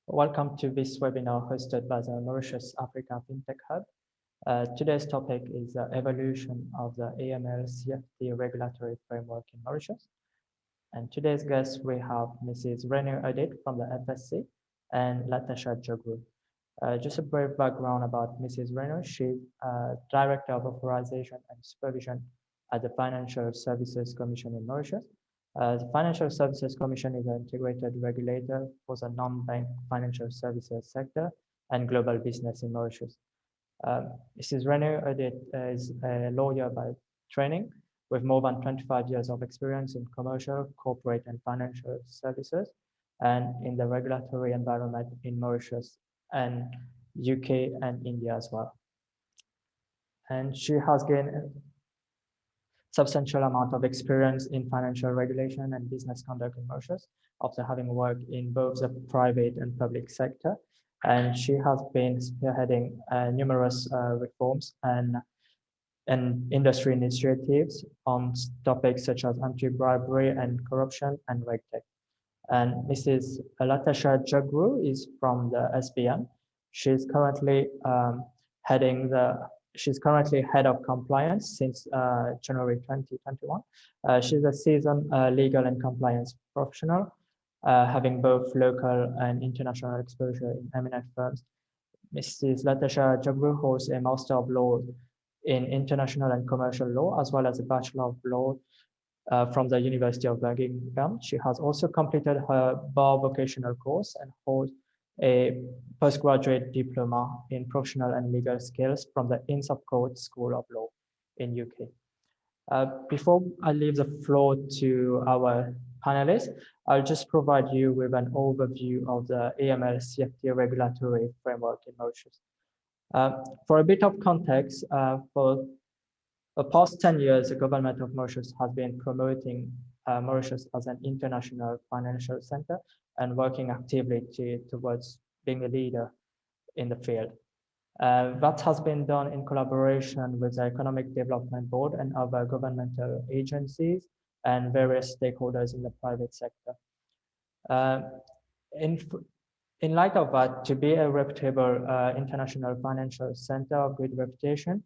Welcome to this webinar hosted by the Mauritius Africa FinTech Hub. Today's topic is the evolution of the AML CFT regulatory framework in Mauritius. And today's guests, we have Mrs. Renu Audit from the FSC and Latasha Jugroo. Just a brief background about Mrs. Renu. She's Director of Authorisation and Supervision at the Financial Services Commission in Mauritius. The Financial Services Commission is an integrated regulator for the non-bank financial services sector and global business in Mauritius. Mrs. Renu Audit is a lawyer by training with more than 25 years of experience in commercial, corporate, and financial services, and in the regulatory environment in Mauritius and UK and India as well. And she has gained substantial amount of experience in financial regulation and business conduct in Mauritius after having worked in both the private and public sector. And she has been spearheading numerous reforms and industry initiatives on topics such as anti-bribery and corruption and RegTech. And Mrs. Latasha Jugroo is from the SBM. She's currently She's currently head of compliance since January 2021. She's a seasoned legal and compliance professional, having both local and international exposure in eminent firms. Mrs. Latasha Jugroo holds a Master of Law in International and Commercial Law, as well as a Bachelor of Law from the University of Birmingham. She has also completed her bar vocational course and holds a postgraduate diploma in professional and legal skills from the Inns of Court School of Law in UK. Before I leave the floor to our panelists, I'll just provide you with an overview of the AML CFT regulatory framework in Mauritius. For a bit of context, for the past 10 years, the government of Mauritius has been promoting Mauritius as an international financial center and working actively towards being a leader in the field. That has been done in collaboration with the Economic Development Board and other governmental agencies and various stakeholders in the private sector. In light of that, to be a reputable international financial center of good reputation,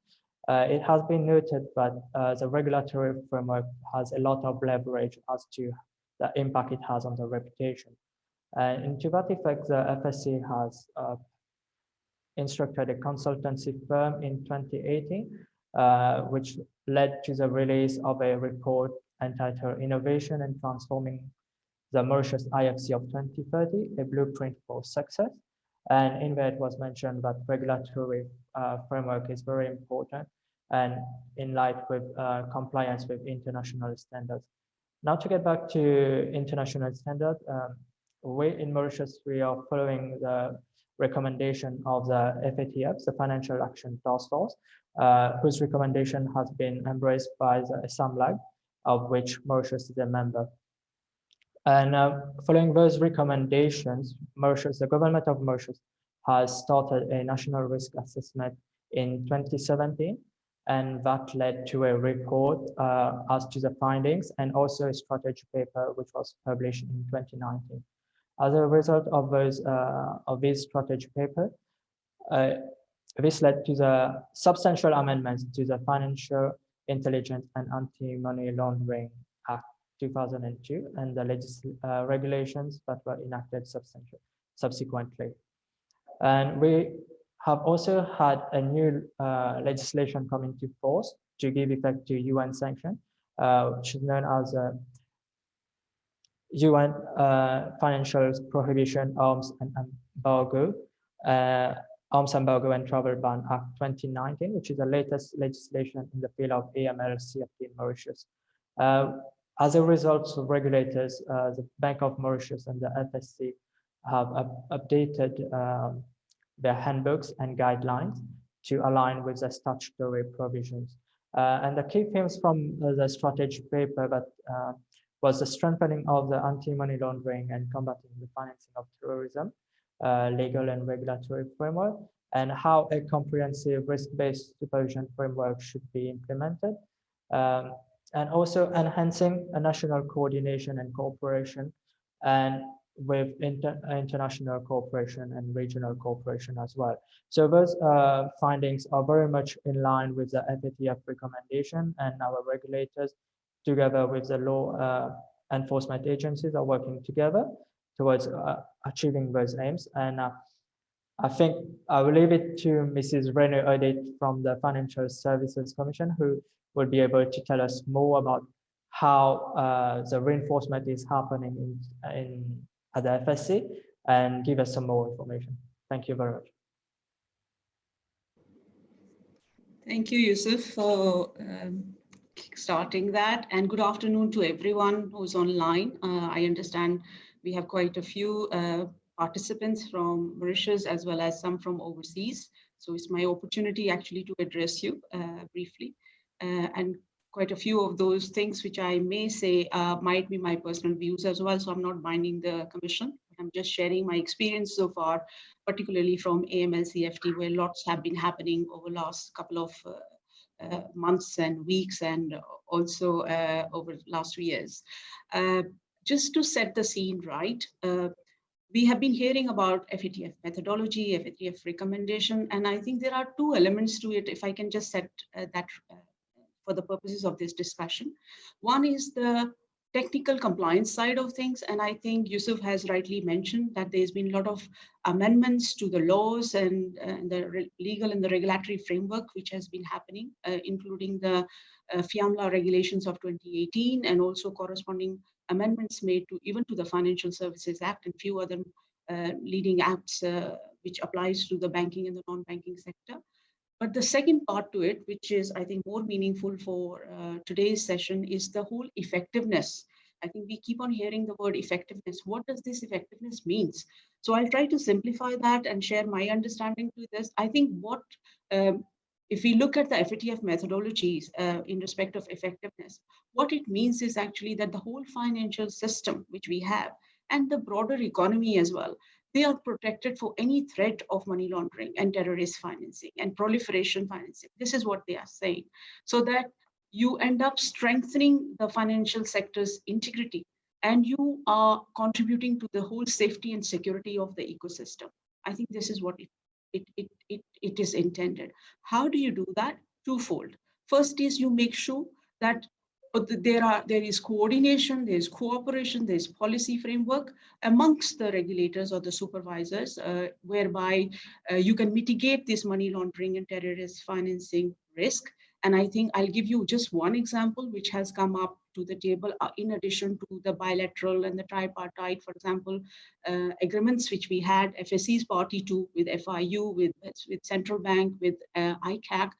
it has been noted that the regulatory framework has a lot of leverage as to the impact it has on the reputation. And to that effect, the FSC has instructed a consultancy firm in 2018, which led to the release of a report entitled Innovation and Transforming the Mauritius IFC of 2030, a blueprint for success. And in there it was mentioned that regulatory framework is very important and in line with compliance with international standards. Now to get back to international standards, we in Mauritius, we are following the recommendation of the FATF, the Financial Action Task Force, whose recommendation has been embraced by the SAMLAG, of which Mauritius is a member. And following those recommendations, the government of Mauritius has started a national risk assessment in 2017, and that led to a report as to the findings and also a strategy paper which was published in 2019. As a result of this strategy paper, this led to the substantial amendments to the Financial Intelligence and Anti-Money Laundering Act 2002 and the regulations that were enacted subsequently. And we have also had a new legislation come into force to give effect to UN sanction, which is known as UN Financial Prohibition, Arms Embargo and Travel Ban Act 2019, which is the latest legislation in the field of AML CFT in Mauritius. As a result, the regulators, the Bank of Mauritius and the FSC have updated their handbooks and guidelines to align with the statutory provisions. And the key themes from the strategy paper that was the strengthening of the anti-money laundering and combating the financing of terrorism, legal and regulatory framework, and how a comprehensive risk-based supervision framework should be implemented, and also enhancing a national coordination and cooperation, and with international cooperation and regional cooperation as well. So those findings are very much in line with the FATF recommendation, and our regulators, together with the law enforcement agencies, are working together towards achieving those aims. And I think I will leave it to Mrs. Renu Audit from the Financial Services Commission, who will be able to tell us more about how the reinforcement is happening at the FSC and give us some more information. Thank you very much. Thank you, Yusuf, for starting that, and good afternoon to everyone who's online. I understand we have quite a few participants from Mauritius as well as some from overseas. So it's my opportunity actually to address you briefly. And quite a few of those things which I may say might be my personal views as well. So I'm not binding the commission. I'm just sharing my experience so far, particularly from AML CFT, where lots have been happening over the last couple of months and weeks, and also over the last 2 years. Just to set the scene right, we have been hearing about FATF methodology, FATF recommendation, and I think there are two elements to it, if I can just set that for the purposes of this discussion. One is the technical compliance side of things, and I think Yusuf has rightly mentioned that there's been a lot of amendments to the laws and the legal and the regulatory framework which has been happening, including the FIAMLA regulations of 2018, and also corresponding amendments made to even to the Financial Services Act and few other leading acts which applies to the banking and the non-banking sector. But the second part to it, which is, I think, more meaningful for today's session, is the whole effectiveness. I think we keep on hearing the word effectiveness. What does this effectiveness means? So I'll try to simplify that and share my understanding to this. I think what, if we look at the FATF methodologies in respect of effectiveness, what it means is actually that the whole financial system which we have, and the broader economy as well, they are protected for any threat of money laundering and terrorist financing and proliferation financing. This is what they are saying. So that you end up strengthening the financial sector's integrity, and you are contributing to the whole safety and security of the ecosystem. I think this is what it is intended. How do you do that? Twofold. First is you make sure that there is coordination, there is cooperation, there is policy framework amongst the regulators or the supervisors, whereby you can mitigate this money laundering and terrorist financing risk. And I think I'll give you just one example which has come up to the table in addition to the bilateral and the tripartite, for example, agreements which we had, FSC's party to with FIU, with Central Bank, with ICAC,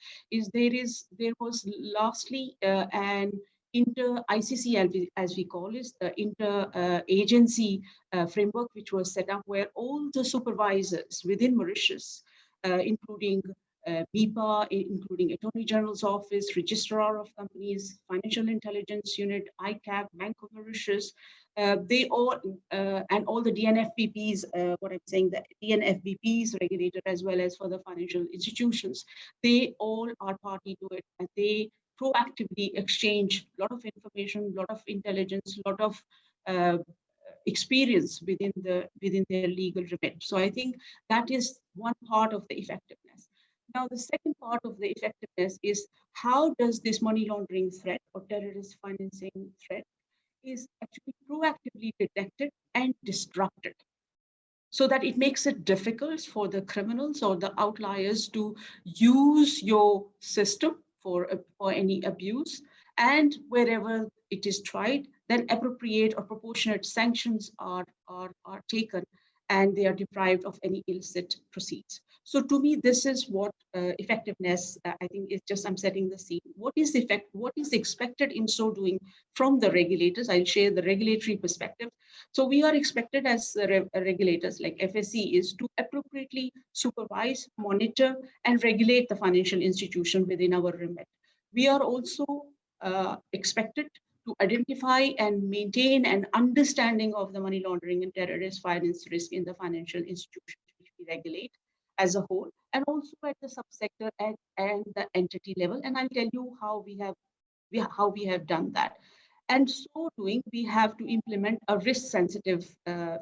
there was lastly an inter-ICC, as we call it, the inter-agency framework, which was set up where all the supervisors within Mauritius, including MIPA, including Attorney General's Office, Registrar of Companies, Financial Intelligence Unit, ICAP, Bank of Mauritius, they all, and all the DNFBPs, what I'm saying, the DNFBPs regulator as well as for the financial institutions, they all are party to it, and they proactively exchange a lot of information, a lot of intelligence, a lot of experience within their legal remit. So I think that is one part of the effectiveness. Now, the second part of the effectiveness is how does this money laundering threat or terrorist financing threat is actually proactively detected and disrupted, so that it makes it difficult for the criminals or the outliers to use your system for any abuse, and wherever it is tried, then appropriate or proportionate sanctions are taken, and they are deprived of any illicit proceeds. So to me, this is what effectiveness, I think, is just, I'm setting the scene. What is expected in so doing from the regulators? I'll share the regulatory perspective. So we are expected as regulators like FSC is to appropriately supervise, monitor, and regulate the financial institution within our remit. We are also expected to identify and maintain an understanding of the money laundering and terrorist finance risk in the financial institutions which we regulate as a whole, and also at the subsector and the entity level. And I'll tell you how we have done that. And so doing, we have to implement a risk-sensitive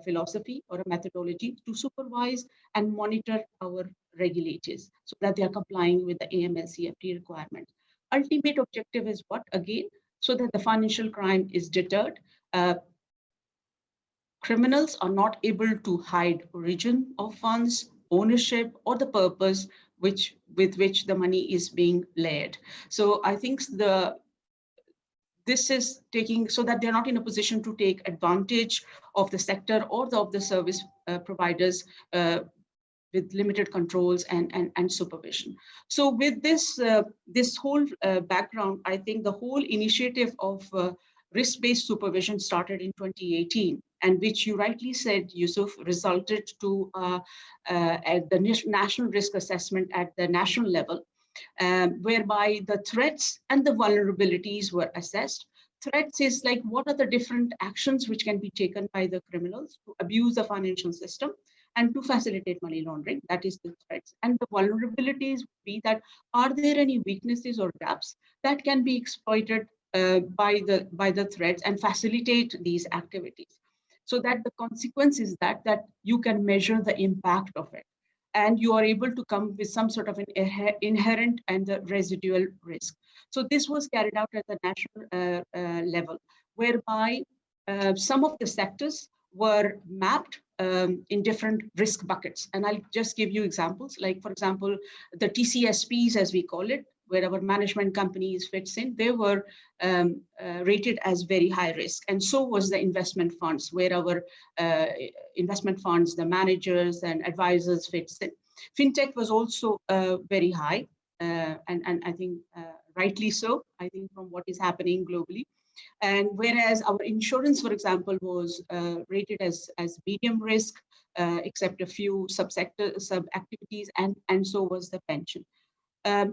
philosophy or a methodology to supervise and monitor our regulators so that they are complying with the AML CFT requirements. Ultimate objective is what? Again, so that the financial crime is deterred. Criminals are not able to hide origin of funds, ownership, or the purpose with which the money is being layered. So I think this is taking so that they're not in a position to take advantage of the sector or of the service providers with limited controls and supervision. So with this whole background, I think the whole initiative of risk-based supervision started in 2018, and which you rightly said, Yusuf, resulted to at the national risk assessment at the national level, whereby the threats and the vulnerabilities were assessed. Threats is like, what are the different actions which can be taken by the criminals to abuse the financial system and to facilitate money laundering? That is the threats. And the vulnerabilities would be that, are there any weaknesses or gaps that can be exploited by the threats and facilitate these activities? So that the consequence is that you can measure the impact of it, and you are able to come with some sort of an inherent and the residual risk. So this was carried out at the national level, whereby some of the sectors were mapped in different risk buckets. And I'll just give you examples, like, for example, the TCSPs, as we call it, where our management companies fits in, they were rated as very high risk. And so was the investment funds, where our investment funds, the managers and advisors fits in. FinTech was also very high, and I think rightly so, I think, from what is happening globally. And whereas our insurance, for example, was rated as medium risk, except a few sub-activities, and so was the pension.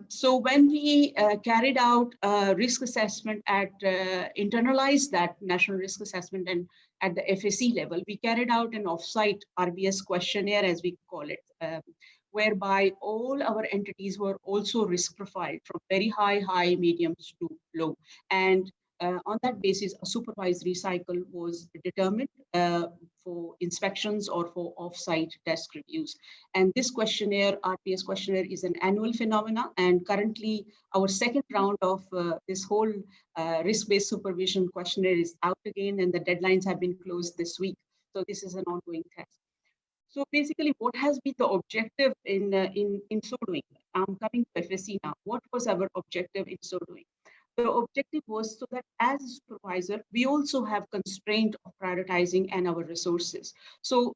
So when we carried out risk assessment internalized that national risk assessment and at the FAC level, we carried out an offsite RBS questionnaire, as we call it, whereby all our entities were also risk profiled from very high, mediums to low. And on that basis, a supervisory cycle was determined for inspections or for offsite desk reviews. And this questionnaire, RPS questionnaire, is an annual phenomena. And currently, our second round of this whole risk-based supervision questionnaire is out again, and the deadlines have been closed this week. So this is an ongoing test. So basically, what has been the objective in so doing? I'm coming to FSC now. What was our objective in so doing? The objective was so that as a supervisor, we also have constraint of prioritizing and our resources. So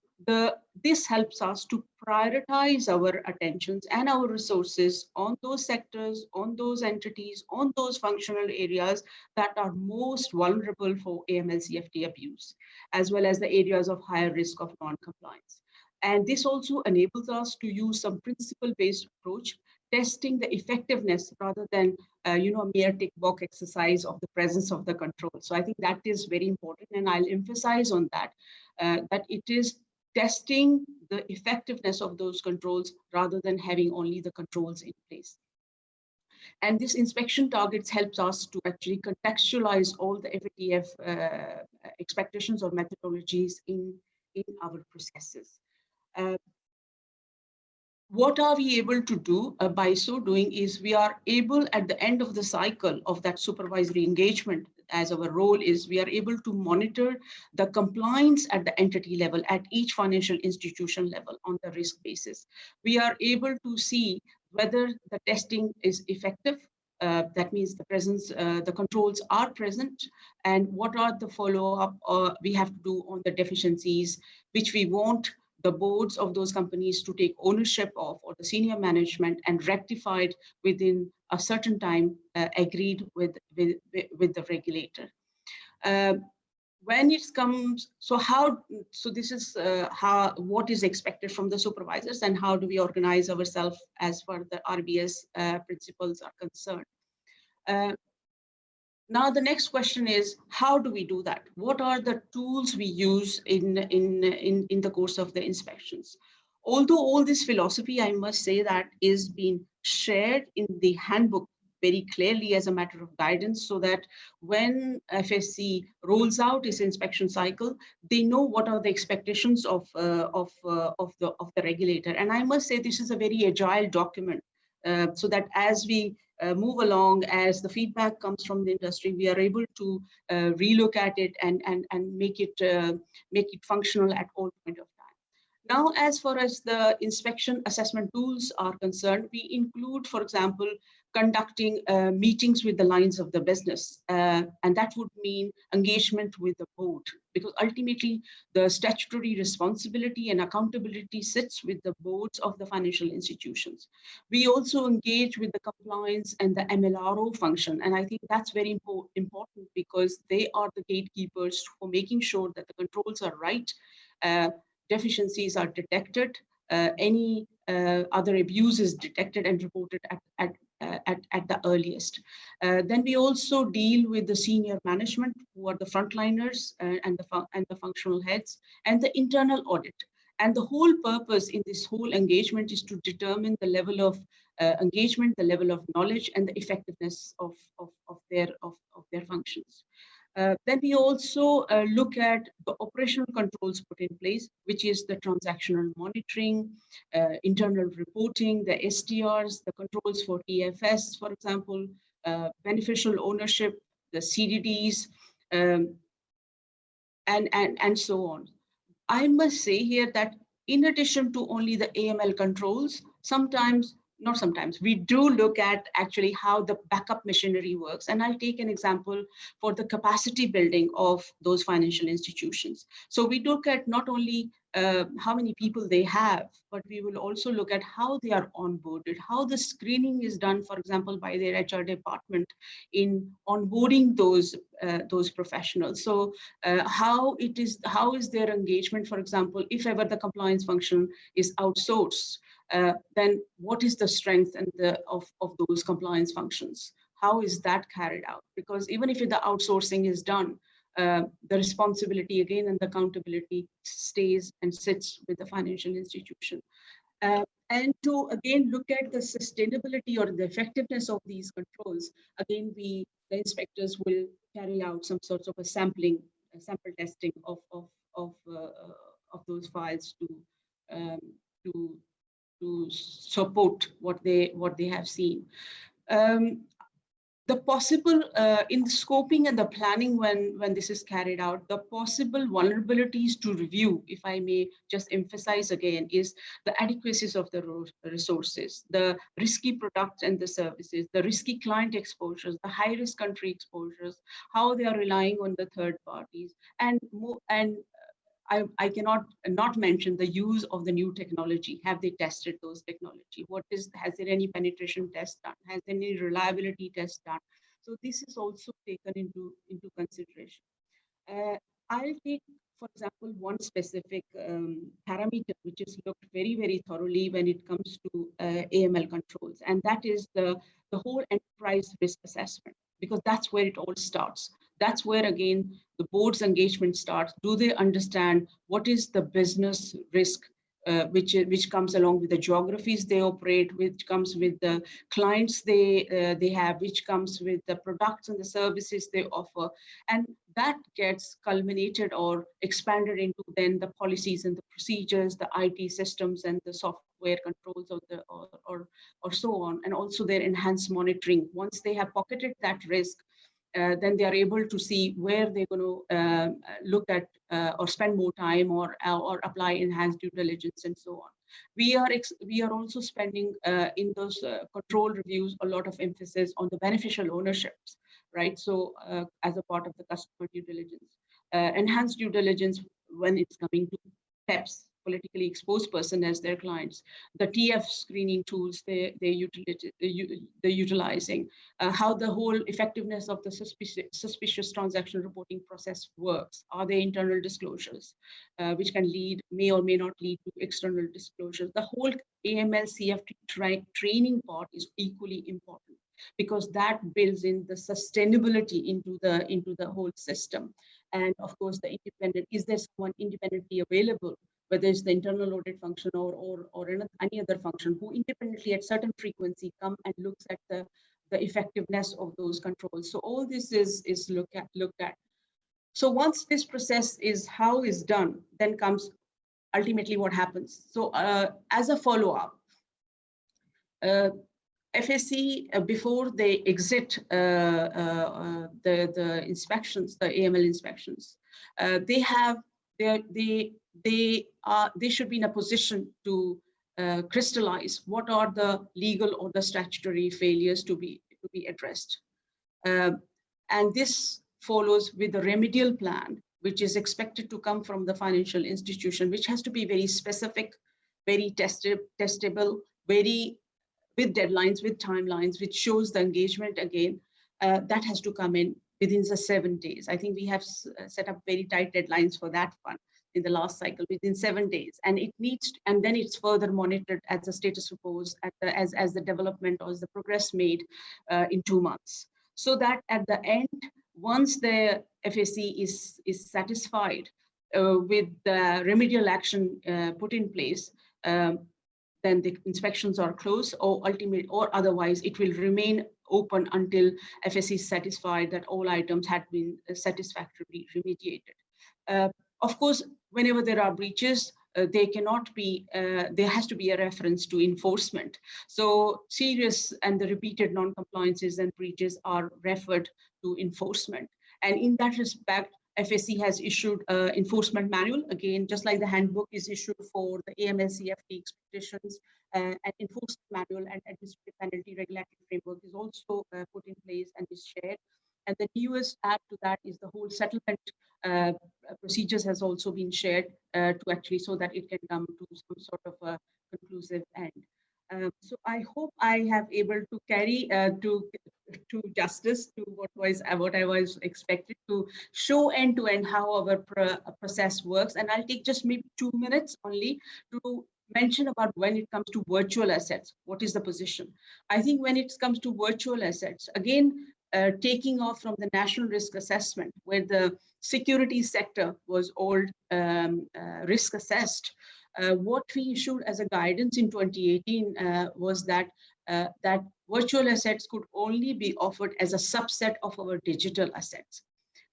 this helps us to prioritize our attentions and our resources on those sectors, on those entities, on those functional areas that are most vulnerable for AML CFT abuse, as well as the areas of higher risk of non-compliance. And this also enables us to use some principle-based approach, testing the effectiveness rather than a mere tick box exercise of the presence of the control. So I think that is very important, and I'll emphasize on that, that it is testing the effectiveness of those controls rather than having only the controls in place. And this inspection targets helps us to actually contextualize all the FATF expectations or methodologies in our processes. What are we able to do by so doing is we are able at the end of the cycle of that supervisory engagement, as our role is, we are able to monitor the compliance at the entity level, at each financial institution level on the risk basis. We are able to see whether the testing is effective. That means the presence, the controls are present, and what are the follow-up we have to do on the deficiencies, which we want the boards of those companies to take ownership of, or the senior management, and rectified within a certain time agreed with the regulator. When it comes, so this is what is expected from the supervisors, and how do we organize ourselves as far as the RBS principles are concerned. Now, the next question is, how do we do that? What are the tools we use in the course of the inspections? Although all this philosophy, I must say, that is being shared in the handbook very clearly as a matter of guidance, so that when FSC rolls out its inspection cycle, they know what are the expectations of the regulator. And I must say, this is a very agile document, so that as we move along, as the feedback comes from the industry, we are able to relook at it and make it functional at all point of time. Now, as far as the inspection assessment tools are concerned, we include, for example, conducting meetings with the lines of the business. And that would mean engagement with the board, because ultimately the statutory responsibility and accountability sits with the boards of the financial institutions. We also engage with the compliance and the MLRO function. And I think that's very important, because they are the gatekeepers for making sure that the controls are right, deficiencies are detected, any other abuse is detected and reported at the earliest. Then we also deal with the senior management, who are the frontliners and the functional heads, and the internal audit. And the whole purpose in this whole engagement is to determine the level of engagement, the level of knowledge, and the effectiveness of their functions. Then we also look at the operational controls put in place, which is the transactional monitoring, internal reporting, the STRs, the controls for TFS, for example, beneficial ownership, the CDDs, and so on. I must say here that in addition to only the AML controls, we do look at actually how the backup machinery works. And I'll take an example for the capacity building of those financial institutions. So we look at not only how many people they have, but we will also look at how they are onboarded, how the screening is done, for example, by their HR department in onboarding those professionals. So how is their engagement, for example, if ever the compliance function is outsourced, then what is the strength and of those compliance functions? How is that carried out? Because even if the outsourcing is done, the responsibility again and the accountability stays and sits with the financial institution. And to again look at the sustainability or the effectiveness of these controls, again, the inspectors will carry out some sorts of a sample testing of those files to support what they have seen. The possible in the scoping and the planning when this is carried out, the possible vulnerabilities to review, if I may just emphasize again, is the adequacies of the resources, the risky products and the services, the risky client exposures, the high risk country exposures, how they are relying on the third parties, and I cannot not mention the use of the new technology. Have they tested those technology? Has there any penetration test done? Has there any reliability test done? So this is also taken into consideration. I'll take, for example, one specific parameter which is looked very, very thoroughly when it comes to AML controls, and that is the whole enterprise risk assessment, because that's where it all starts. That's where, again, the board's engagement starts. Do they understand what is the business risk which comes along with the geographies they operate, which comes with the clients they have, which comes with the products and the services they offer, and that gets culminated or expanded into then the policies and the procedures, the IT systems and the software controls of the or so on, and also their enhanced monitoring. Once they have pocketed that risk, then they are able to see where they're going to look at or spend more time or apply enhanced due diligence and so on. We are also spending in those control reviews a lot of emphasis on the beneficial ownerships, right? So as a part of the customer due diligence, enhanced due diligence when it's coming to PEPs, politically exposed person as their clients, the TF screening tools they're utilizing, how the whole effectiveness of the suspicious transaction reporting process works. Are there internal disclosures which can may or may not lead to external disclosures? The whole AML CFT training part is equally important, because that builds in the sustainability into the whole system. And of course, the independent, is there someone independently available, whether it's the internal audit function or any other function, who independently at certain frequency come and looks at the the effectiveness of those controls. So all this is looked at. So once this process is done, then comes ultimately what happens. So as a follow-up, FSC, before they exit the inspections, the AML inspections, they should be in a position to crystallize what are the legal or the statutory failures to be addressed. And this follows with a remedial plan, which is expected to come from the financial institution, which has to be very specific, very testable, very with deadlines, with timelines, which shows the engagement again. That has to come in within the 7 days. I think we have set up very tight deadlines for that one in the last cycle, within 7 days. And it needs, and then it's further monitored as the status reports, as the development or as the progress made in 2 months. So that at the end, once the FSC is satisfied with the remedial action put in place, then the inspections are closed, or otherwise it will remain open until FSC is satisfied that all items had been satisfactorily remediated. Of course, whenever there are breaches, they cannot be, there has to be a reference to enforcement. So serious and the repeated non-compliances and breaches are referred to enforcement. And in that respect, FSC has issued an enforcement manual, again, just like the handbook is issued for the AML CFT expectations, an enforcement manual and administrative penalty regulatory framework is also put in place and is shared. And the newest add to that is the whole settlement procedures has also been shared to actually, so that it can come to some sort of a conclusive end. So I hope I have able to carry to justice to what I was expected to show end to end how our process works. And I'll take just maybe 2 minutes only to mention about when it comes to virtual assets, what is the position? I think when it comes to virtual assets, again, taking off from the national risk assessment, where the securities sector was all risk assessed, what we issued as a guidance in 2018 was that that virtual assets could only be offered as a subset of our digital assets.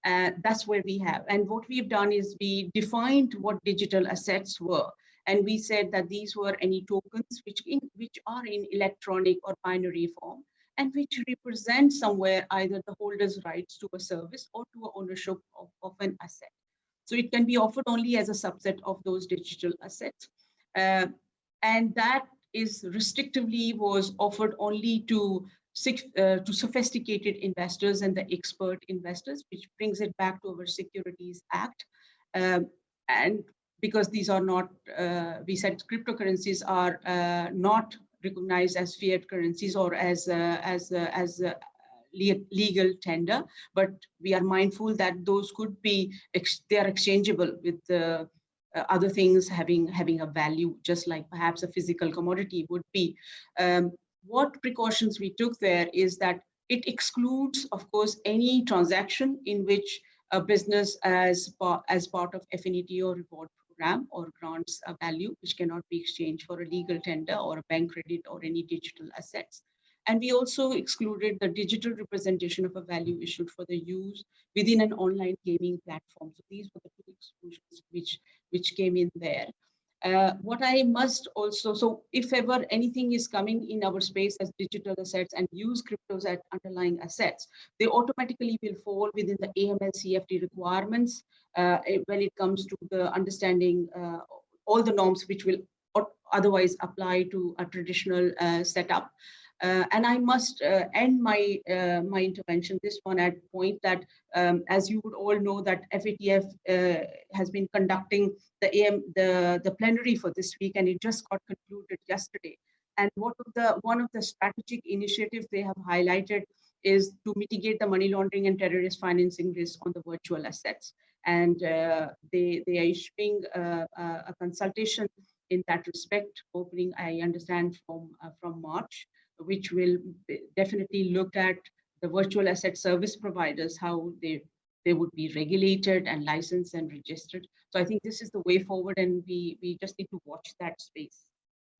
That's where we have. And what we've done is we defined what digital assets were. And we said that these were any tokens which are in electronic or binary form, and which represent somewhere either the holder's rights to a service or to ownership of an asset. So it can be offered only as a subset of those digital assets. And that is restrictively was offered only to sophisticated investors and the expert investors, which brings it back to our Securities Act. And because these are not, we said cryptocurrencies are not recognized as fiat currencies or as legal tender, but we are mindful that those could be, they are exchangeable with other things having a value, just like perhaps a physical commodity would be. What precautions we took there is that it excludes, of course, any transaction in which a business as part of affinity or reward program or grants a value which cannot be exchanged for a legal tender or a bank credit or any digital assets. And we also excluded the digital representation of a value issued for the use within an online gaming platform. So these were the two exclusions which came in there. What I must also, so if ever anything is coming in our space as digital assets and use cryptos as underlying assets, they automatically will fall within the AML CFT requirements when it comes to the understanding all the norms which will otherwise apply to a traditional setup. And I must end my my intervention, this one, at point that, as you would all know, that FATF has been conducting the plenary for this week, and it just got concluded yesterday. And one of the strategic initiatives they have highlighted is to mitigate the money laundering and terrorist financing risk on the virtual assets. And they are issuing a consultation in that respect, opening, I understand, from March, which will definitely look at the virtual asset service providers, how they would be regulated and licensed and registered. So I think this is the way forward, and we just need to watch that space.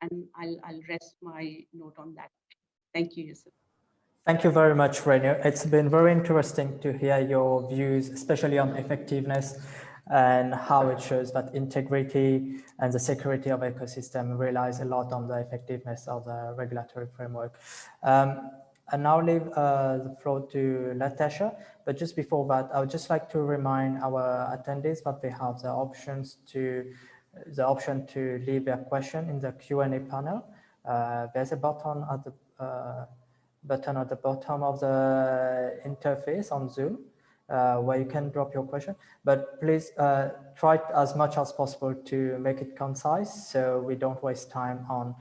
And I'll rest my note on that. Thank you, Yusuf. Thank you very much, Renu. It's been very interesting to hear your views, especially on effectiveness and how it shows that integrity and the security of ecosystem relies a lot on the effectiveness of the regulatory framework. I now leave the floor to Latasha, but just before that, I would just like to remind our attendees that they have the option to leave their question in the Q&A panel. There's a button at the bottom of the interface on Zoom where you can drop your question, but please try as much as possible to make it concise so we don't waste time on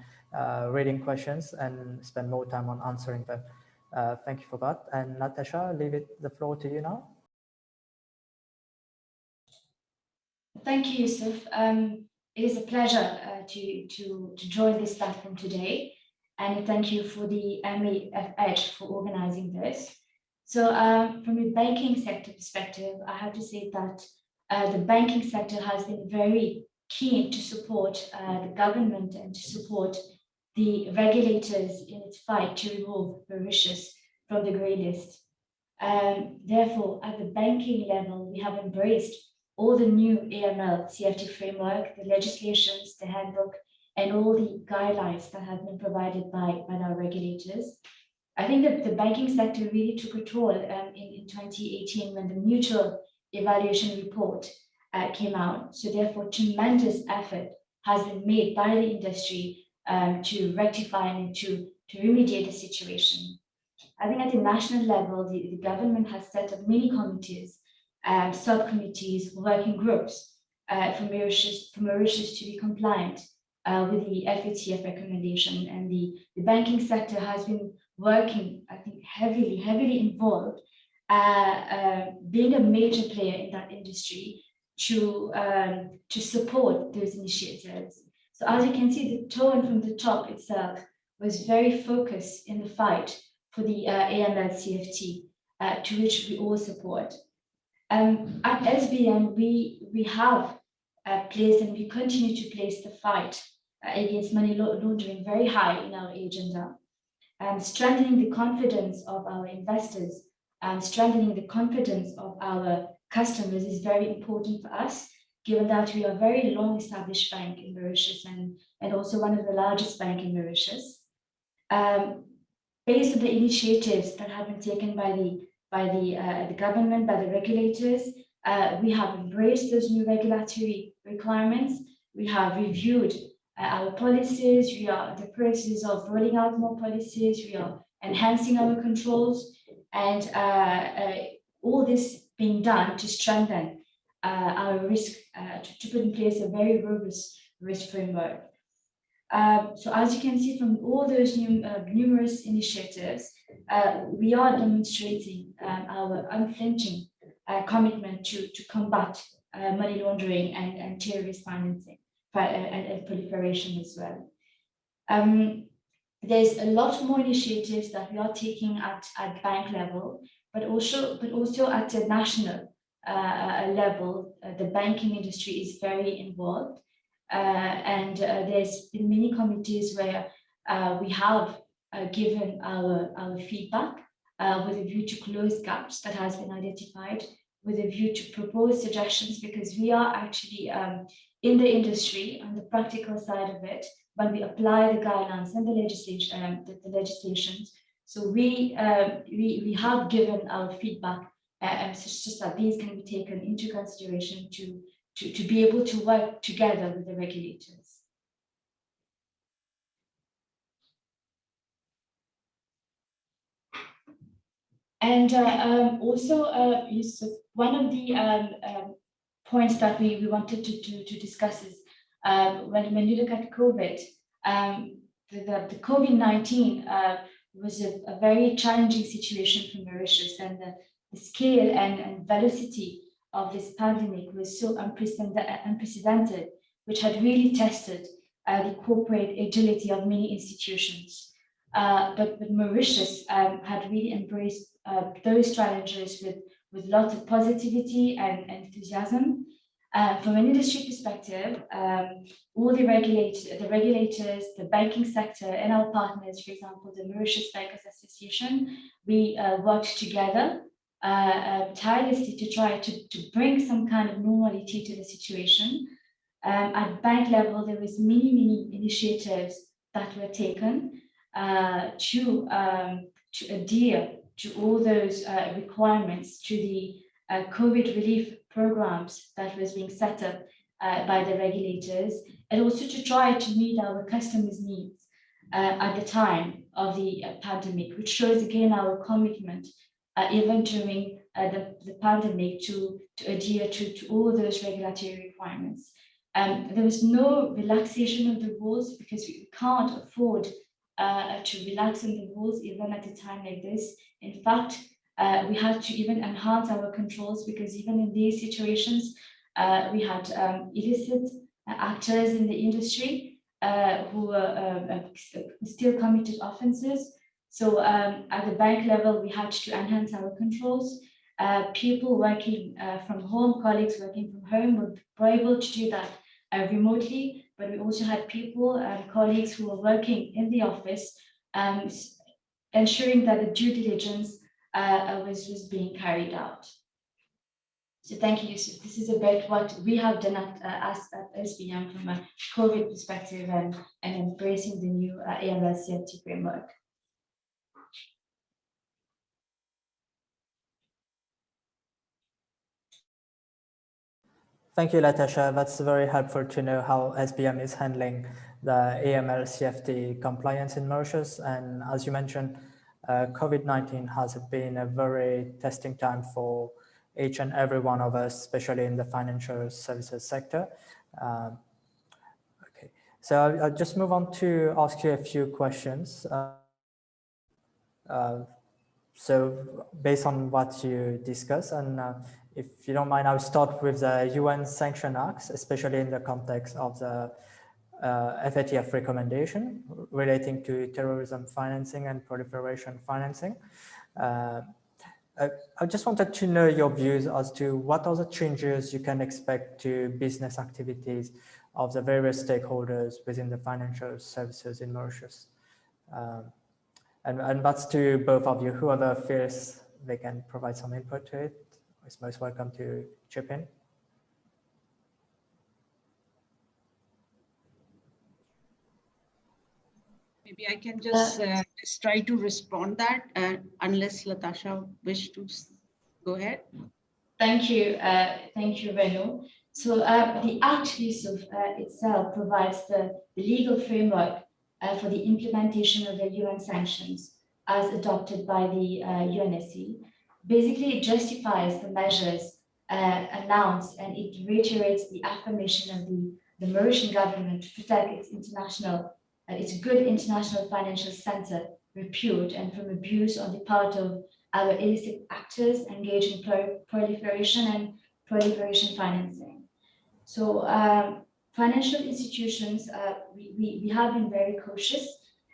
reading questions and spend more time on answering them. Thank you for that. And Latasha, I leave the floor to you now. Thank you, Yusuf. It is a pleasure to join this platform today, and thank you for the MAFH for organizing this. So from a banking sector perspective, I have to say that the banking sector has been very keen to support the government and to support the regulators in its fight to remove Mauritius from the grey list. Therefore, at the banking level, we have embraced all the new AML CFT framework, the legislations, the handbook, and all the guidelines that have been provided by our regulators. I think that the banking sector really took a toll in 2018 when the mutual evaluation report came out. So therefore, tremendous effort has been made by the industry to rectify and to remediate the situation. I think at the national level, the government has set up many committees, subcommittees, working groups for Mauritius to be compliant with the FATF recommendation. And the banking sector has been working, I think, heavily involved, being a major player in that industry to support those initiatives. So as you can see, the tone from the top itself was very focused in the fight for the AML CFT, to which we all support. At SBM, we have placed and we continue to place the fight against money laundering very high in our agenda. Strengthening the confidence of our investors and strengthening the confidence of our customers is very important for us, given that we are a very long established bank in Mauritius and also one of the largest banks in Mauritius. Based on the initiatives that have been taken by the government, by the regulators, we have embraced those new regulatory requirements. We have reviewed our policies. We are in the process of rolling out more policies. We are enhancing our controls, and all this being done to strengthen our risk, to put in place a very robust risk framework. So as you can see from all those numerous initiatives, we are demonstrating our unflinching commitment to combat money laundering and terrorist financing and proliferation as well. There's a lot more initiatives that we are taking at bank level, but also at a national level. The banking industry is very involved. And there's been many committees where we have given our feedback with a view to close gaps that has been identified, with a view to propose suggestions, because we are actually in the industry on the practical side of it when we apply the guidelines and the legislations. So we have given our feedback, and it's just that these can be taken into consideration to be able to work together with the regulators. And also, Yusuf, one of the points that we wanted to discuss is when you look at COVID, the COVID-19 was a very challenging situation for Mauritius, and the scale and velocity of this pandemic was so unprecedented, which had really tested the corporate agility of many institutions. But Mauritius had really embraced those challenges with lots of positivity and enthusiasm. From an industry perspective, all the regulators, the banking sector, and our partners, for example, the Mauritius Bankers Association, we worked together tirelessly to try to bring some kind of normality to the situation. At bank level, there was many initiatives that were taken to adhere to all those requirements, to the COVID relief programs that was being set up by the regulators, and also to try to meet our customers' needs at the time of the pandemic, which shows again our commitment even during the pandemic to adhere to all those regulatory requirements. There was no relaxation of the rules because we can't afford to relax on the rules even at a time like this. In fact, we had to even enhance our controls because even in these situations, we had illicit actors in the industry who were still committed offenses. So at the bank level, we had to enhance our controls. People working from home, colleagues working from home were able to do that remotely, but we also had people and colleagues who were working in the office, ensuring that the due diligence was being carried out. So thank you, Yusuf. This is a bit what we have done at SBM from a COVID perspective and embracing the new AML CFT framework. Thank you, Latasha. That's very helpful to know how SBM is handling the AML CFT compliance in Mauritius. And as you mentioned, COVID-19 has been a very testing time for each and every one of us, especially in the financial services sector. Okay, so I'll just move on to ask you a few questions. So based on what you discussed, and if you don't mind, I'll start with the UN Sanction Acts, especially in the context of the FATF recommendation relating to terrorism financing and proliferation financing. I just wanted to know your views as to what are the changes you can expect to business activities of the various stakeholders within the financial services in Mauritius. And that's to both of you. Whoever feels they can provide some input to it is most welcome to chip in. Maybe I can just try to respond that, unless Latasha wish to go ahead. Thank you, Renu. So the Act Yusuf itself provides the legal framework for the implementation of the UN sanctions as adopted by the UNSC. Basically, it justifies the measures announced, and it reiterates the affirmation of the Mauritian government to protect its good international financial center repute and from abuse on the part of our illicit actors engaged in proliferation and proliferation financing. So financial institutions, we have been very cautious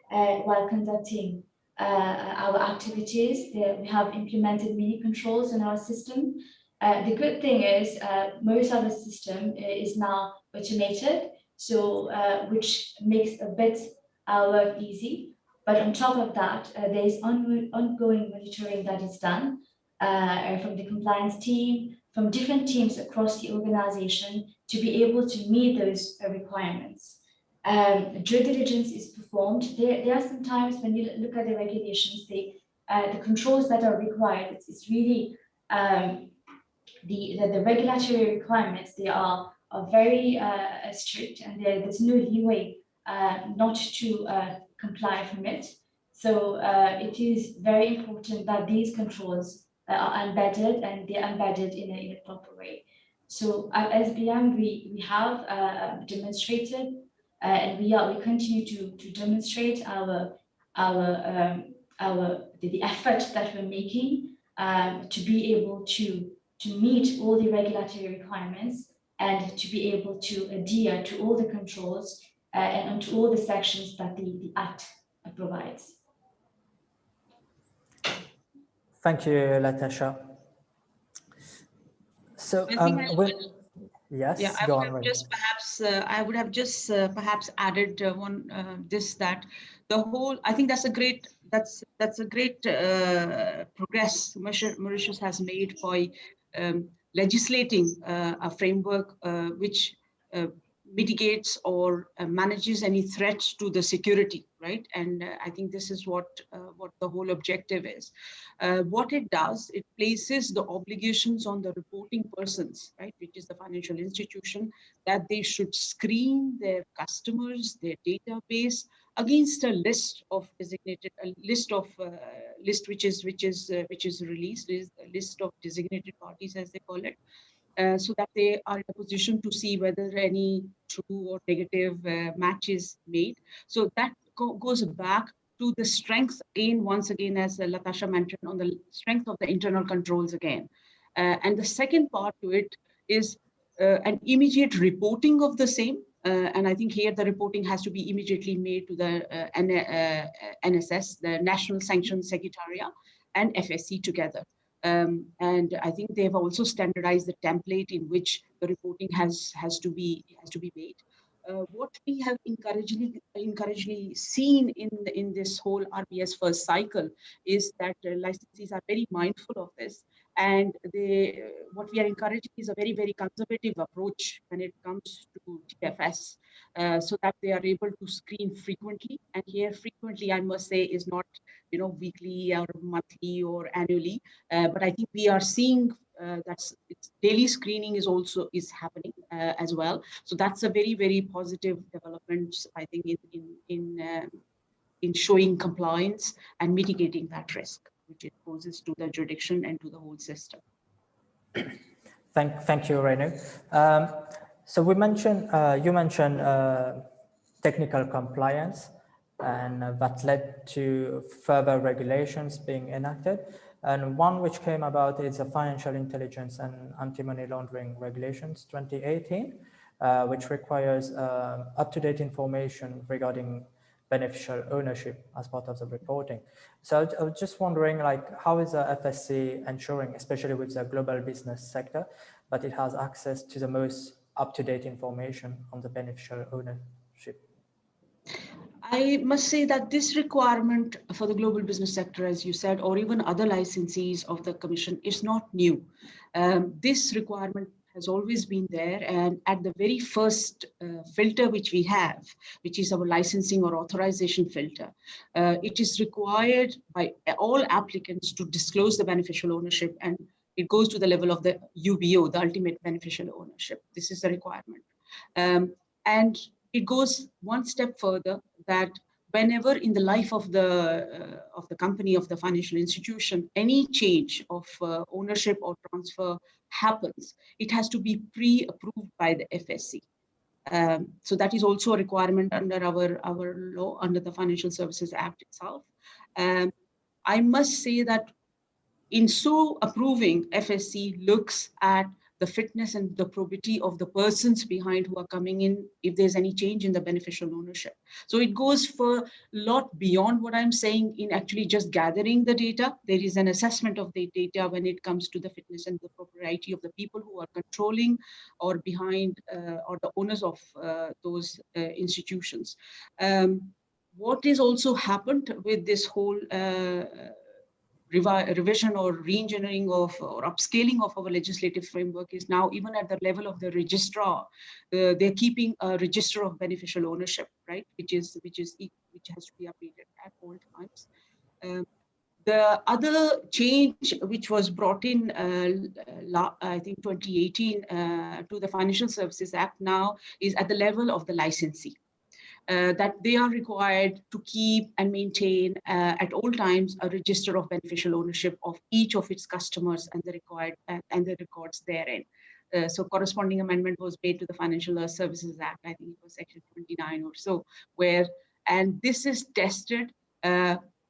while conducting our activities. We have implemented many controls in our system. The good thing is most of the system is now automated, so which makes a bit our work easy. But on top of that, there is ongoing monitoring that is done from the compliance team, from different teams across the organization to be able to meet those requirements. Due diligence is performed. There are some times when you look at the regulations, the controls that are required, it's really the regulatory requirements, they are very strict, and there's no leeway not to comply from it. So it is very important that these controls are embedded, and they're embedded in a proper way. So at SBM, we have demonstrated, and we continue to demonstrate the effort that we're making to be able to meet all the regulatory requirements and to be able to adhere to all the controls and to all the sections that the Act provides. Thank you, Latasha. So, Yes, Yeah, go on, Renu. I would have just perhaps added that the whole, I think that's a great progress Mauritius has made by legislating a framework which mitigates or manages any threats to the security, right? And I think this is what the whole objective is. What it does, it places the obligations on the reporting persons, right, which is the financial institution, that they should screen their customers, their database against a list of designated, list which is released, is a list of designated parties, as they call it. So that they are in a position to see whether any true or negative match is made. So that goes back to the strength, once again, as Latasha mentioned, on the strength of the internal controls again. And the second part to it is an immediate reporting of the same. And I think here the reporting has to be immediately made to the NSS, the National Sanctions Secretariat, and FSC together. And I think they've also standardized the template in which the reporting has to be made. What we have encouragingly seen in this whole RBS first cycle is that licensees are very mindful of this, and what we are encouraging is a very, very conservative approach when it comes to TFS, so that they are able to screen frequently. And here, frequently, I must say, is not weekly or monthly or annually, but I think we are seeing daily screening is happening as well. So that's a very, very positive development, I think, in showing compliance and mitigating that risk, which it poses to the jurisdiction and to the whole system. Thank you, Renu. So you mentioned technical compliance, and that led to further regulations being enacted. And one which came about is the Financial Intelligence and Anti-Money Laundering Regulations 2018, which requires up-to-date information regarding beneficial ownership as part of the reporting. So I was just wondering, like, how is the FSC ensuring, especially with the global business sector, that it has access to the most up-to-date information on the beneficial ownership? I must say that this requirement for the global business sector, as you said, or even other licensees of the Commission, is not new. This requirement has always been there, and at the very first filter which we have, which is our licensing or authorization filter, it is required by all applicants to disclose the beneficial ownership, and it goes to the level of the UBO, the ultimate beneficial ownership. This is the requirement. And it goes one step further, that whenever in the life of the company, of the financial institution, any change of ownership or transfer happens, it has to be pre-approved by the FSC. So that is also a requirement under our law, under the Financial Services Act itself. I must say that in so approving, FSC looks at the fitness and the probity of the persons behind who are coming in, if there's any change in the beneficial ownership. So it goes for a lot beyond what I'm saying in actually just gathering the data. There is an assessment of the data when it comes to the fitness and the propriety of the people who are controlling or behind or the owners of those institutions. What is also happened with this whole revision or re-engineering of or upscaling of our legislative framework is now even at the level of the registrar. They're keeping a register of beneficial ownership, right, which has to be updated at all times. The other change which was brought in, I think 2018, to the Financial Services Act now is at the level of the licensee. That they are required to keep and maintain at all times a register of beneficial ownership of each of its customers and the records therein. So corresponding amendment was made to the Financial Services Act, I think it was section 29 or so, and this is tested,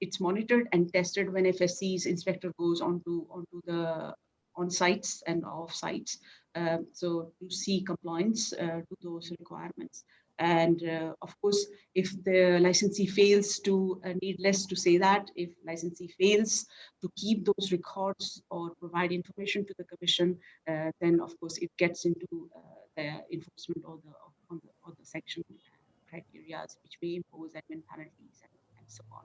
it's monitored and tested when FSC's inspector goes onto sites and off sites, so to see compliance to those requirements. And of course, if the licensee fails to, needless to say that, if licensee fails to keep those records or provide information to the Commission, then of course it gets into enforcement or the section criteria which may impose admin penalties and so on.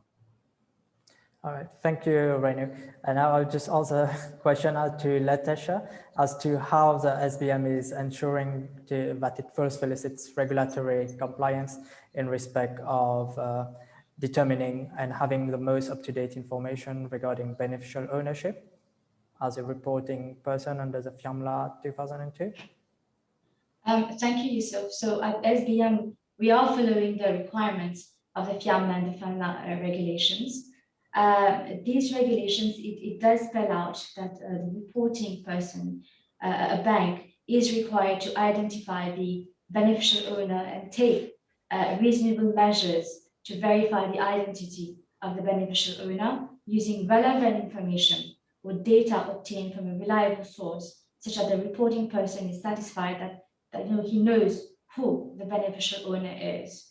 All right, thank you, Renu. And now I'll just also question to Latasha as to how the SBM is ensuring that it fulfills its regulatory compliance in respect of determining and having the most up-to-date information regarding beneficial ownership as a reporting person under the FIAMLA 2002. Thank you, Yusuf. So at SBM, we are following the requirements of the FIAMLA and the FIAMLA regulations. These regulations, it does spell out that the reporting person, a bank, is required to identify the beneficial owner and take reasonable measures to verify the identity of the beneficial owner using relevant information or data obtained from a reliable source, such that the reporting person is satisfied that he knows who the beneficial owner is.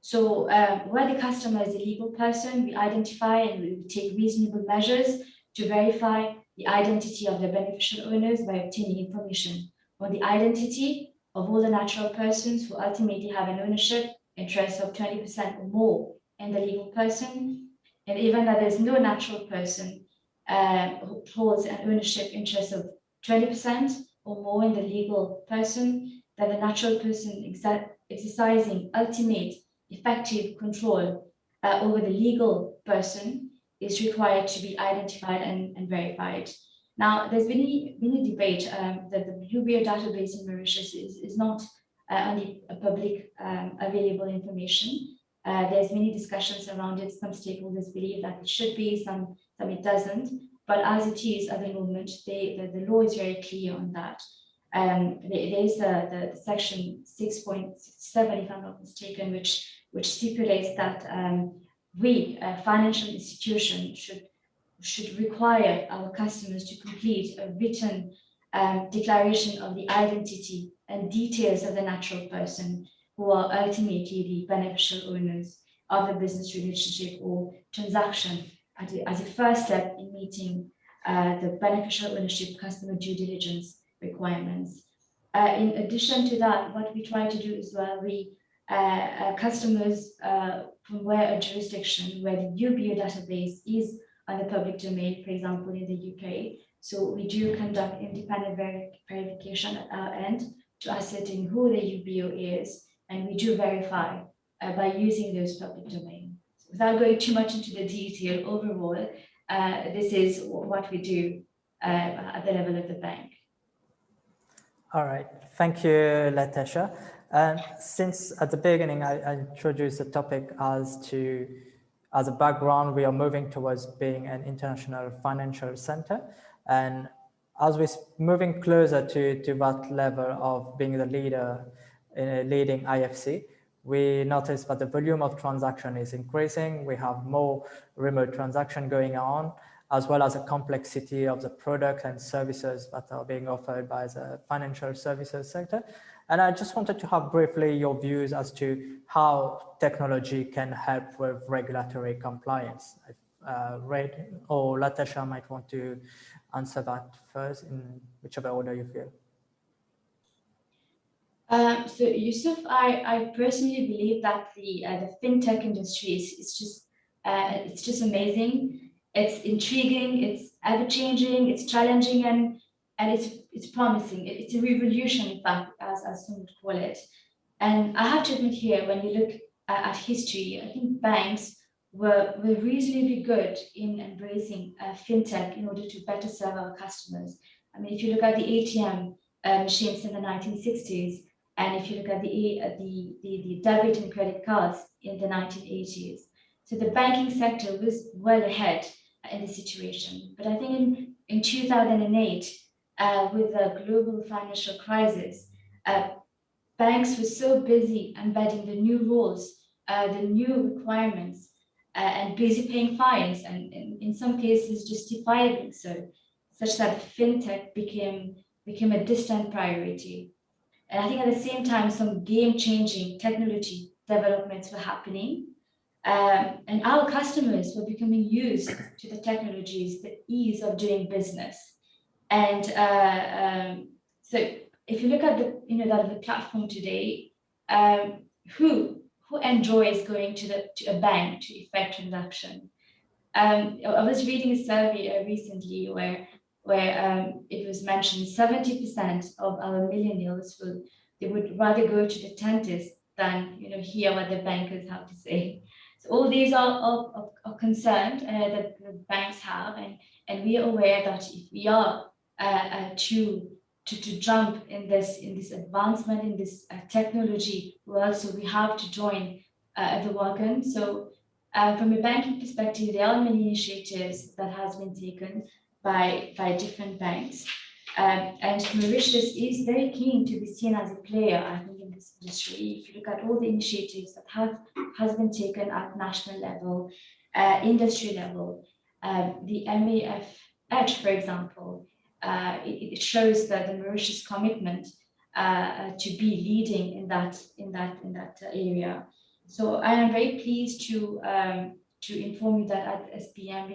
So where the customer is a legal person, we identify and we take reasonable measures to verify the identity of the beneficial owners by obtaining information on the identity of all the natural persons who ultimately have an ownership interest of 20% or more in the legal person. And even that there's no natural person who holds an ownership interest of 20% or more in the legal person, that the natural person exercising ultimate effective control over the legal person is required to be identified and verified. Now, there's been a debate that the UBO database in Mauritius is not only a public available information. There's many discussions around it. Some stakeholders believe that it should be, some it doesn't. But as it is at the moment, the law is very clear on that. There is the section 6.7, if I'm not mistaken, which stipulates that we, financial institutions, should require our customers to complete a written declaration of the identity and details of the natural person who are ultimately the beneficial owners of the business relationship or transaction as a first step in meeting the beneficial ownership customer due diligence requirements. In addition to that, what we try to do as well, customers from where a jurisdiction where the UBO database is on the public domain, for example, in the UK. So we do conduct independent verification at our end to ascertain who the UBO is, and we do verify by using those public domain. So without going too much into the detail, overall, this is what we do at the level of the bank. All right, thank you, Latasha. And since at the beginning I introduced the topic as a background, we are moving towards being an international financial center. And as we're moving closer to that level of being the leader in a leading IFC, we notice that the volume of transaction is increasing. We have more remote transaction going on, as well as the complexity of the products and services that are being offered by the financial services sector. And I just wanted to have briefly your views as to how technology can help with regulatory compliance. Red or Latasha might want to answer that first in whichever order you feel. So Yusuf, I personally believe that the FinTech industry is just amazing. It's intriguing, it's ever-changing, it's challenging, and it's promising. It's a revolution, in fact, as some would call it. And I have to admit here, when you look at history, I think banks were reasonably good in embracing FinTech in order to better serve our customers. I mean, if you look at the ATM machines in the 1960s, and if you look at the debit and credit cards in the 1980s, so the banking sector was well ahead in the situation. But I think in 2008, with the global financial crisis, banks were so busy embedding the new rules, the new requirements, and busy paying fines, and in some cases justifiably so, such that FinTech became a distant priority. And I think at the same time, some game-changing technology developments were happening. And our customers were becoming used to the technologies, the ease of doing business. And so if you look at the platform today, who enjoys going to a bank to effect transaction? I was reading a survey recently where it was mentioned 70% of our millennials would rather go to the dentist than hear what the bankers have to say. So all these are concerned that the banks have, and we are aware that if we are to jump in this advancement in this technology world, so we have to join the wagon. So from a banking perspective, there are many initiatives that has been taken by different banks. And Mauritius is very keen to be seen as a player, I think, in this industry. If you look at all the initiatives that has been taken at national level, industry level, the MAFH, for example, it shows that the Mauritius commitment to be leading in that area. So I am very pleased to inform you that at SPM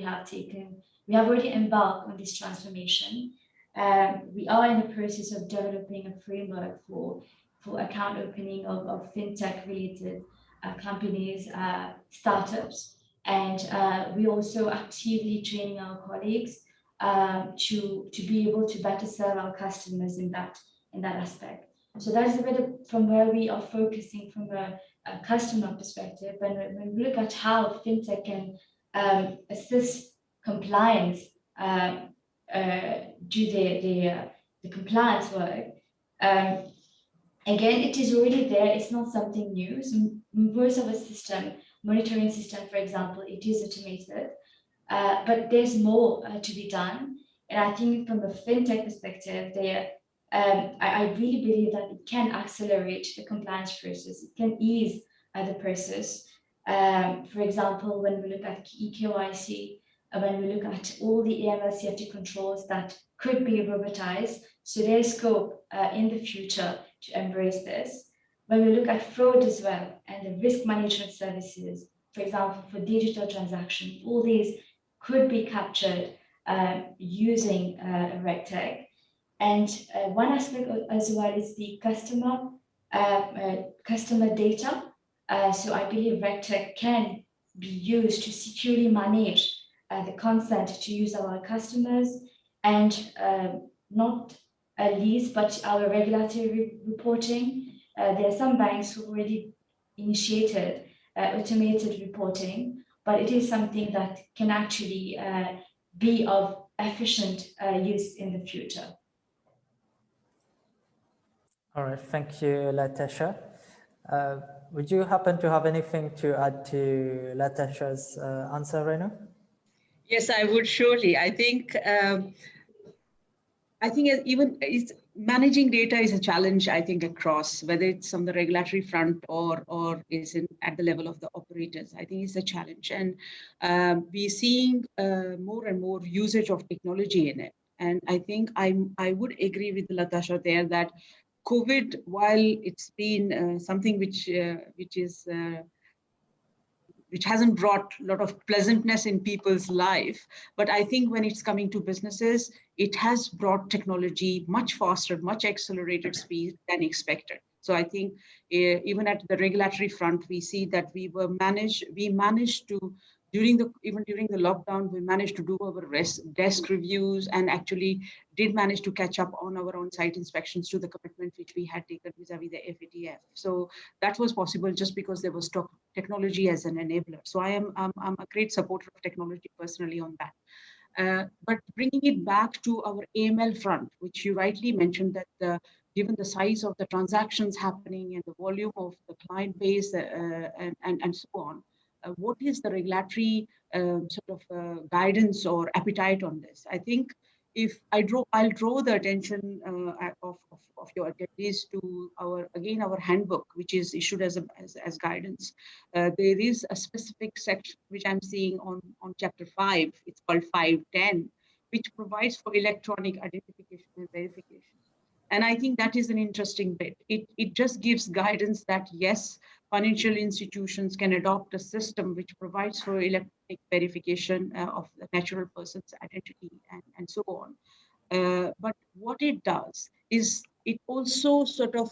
we have already embarked on this transformation. We are in the process of developing a framework for account opening of FinTech related companies, startups, and we also actively training our colleagues to be able to better serve our customers in that aspect. So that's a bit from where we are focusing from a customer perspective. When we look at how FinTech can assist compliance, do the compliance work, again, it is already there. It's not something new. So most of the monitoring system, for example, it is automated, but there's more to be done. And I think from a FinTech perspective, I really believe that it can accelerate the compliance process. It can ease the process. For example, when we look at eKYC, when we look at all the AML CFT controls that could be robotized, so there's scope in the future to embrace this. When we look at fraud as well and the risk management services, for example, for digital transactions, all these could be captured using RegTech. And one aspect as well is the customer data. So I believe RegTech can be used to securely manage the consent to use our customers, and not least, but our regulatory reporting. There are some banks who already initiated automated reporting, but it is something that can actually be of efficient use in the future. All right, thank you, Latasha. Would you happen to have anything to add to Latasha's answer, Renu? Yes, I would surely. I think even managing data is a challenge, I think, across, whether it's on the regulatory front or is at the level of the operators. I think it's a challenge. And we're seeing more and more usage of technology in it. And I think I would agree with Latasha there that COVID, while it's been something which hasn't brought a lot of pleasantness in people's life, but I think when it's coming to businesses, it has brought technology much faster, much accelerated speed than expected. So I think even at the regulatory front, we see that we managed to, during the lockdown, we managed to do our desk reviews and actually did manage to catch up on our on-site inspections to the commitment which we had taken vis-a-vis the FATF. So that was possible just because there was technology as an enabler. So I'm a great supporter of technology personally on that. But bringing it back to our AML front, which you rightly mentioned that given the size of the transactions happening and the volume of the client base and so on, what is the regulatory guidance or appetite on this? I think I'll draw the attention of your attendees to our handbook, which is issued as guidance. There is a specific section which I'm seeing on chapter 5. It's called 510, which provides for electronic identification and verification. And I think that is an interesting bit. It just gives guidance that yes, financial institutions can adopt a system which provides for electronic verification of the natural person's identity and so on. But what it does is it also sort of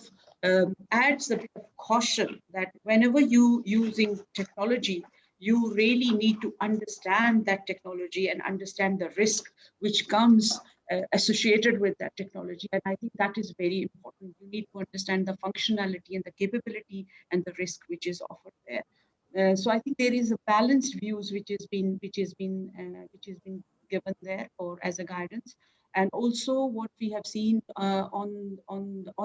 adds a bit of caution that whenever you using technology, you really need to understand that technology and understand the risk which comes associated with that technology. And I think that is very important. You need to understand the functionality and the capability and the risk which is offered there. So I think there is a balanced views which has been given there or as a guidance, and also what we have seen on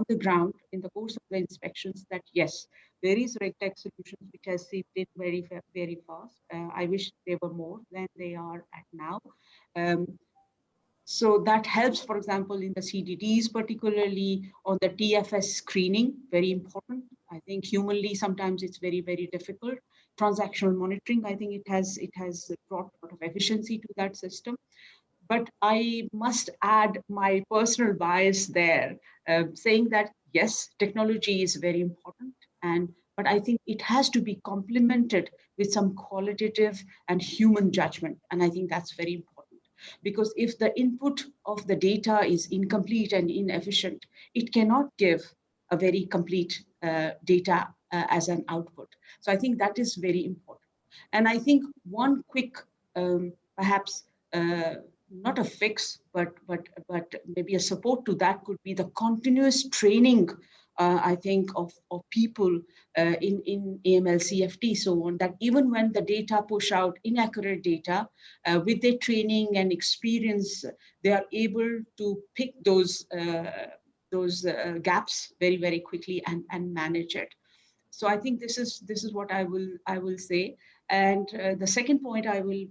the ground in the course of the inspections, that yes, there is RegTech solutions which has seeped in very fast. I wish there were more than they are at now. So that helps, for example, in the CDDs, particularly on the TFS screening, very important. I think humanly, sometimes it's very difficult. Transactional monitoring, I think it has brought a lot of efficiency to that system. But I must add my personal bias there, saying that yes, technology is very important, but I think it has to be complemented with some qualitative and human judgment, and I think that's very important. Because if the input of the data is incomplete and inefficient, it cannot give a very complete data as an output. So I think that is very important. And I think one quick, perhaps not a fix, but maybe a support to that could be the continuous training, I think, of people in AML, CFT, so on, that even when the data push out inaccurate data, with their training and experience, they are able to pick those gaps very quickly and manage it. So I think this is what I will say. And the second point I will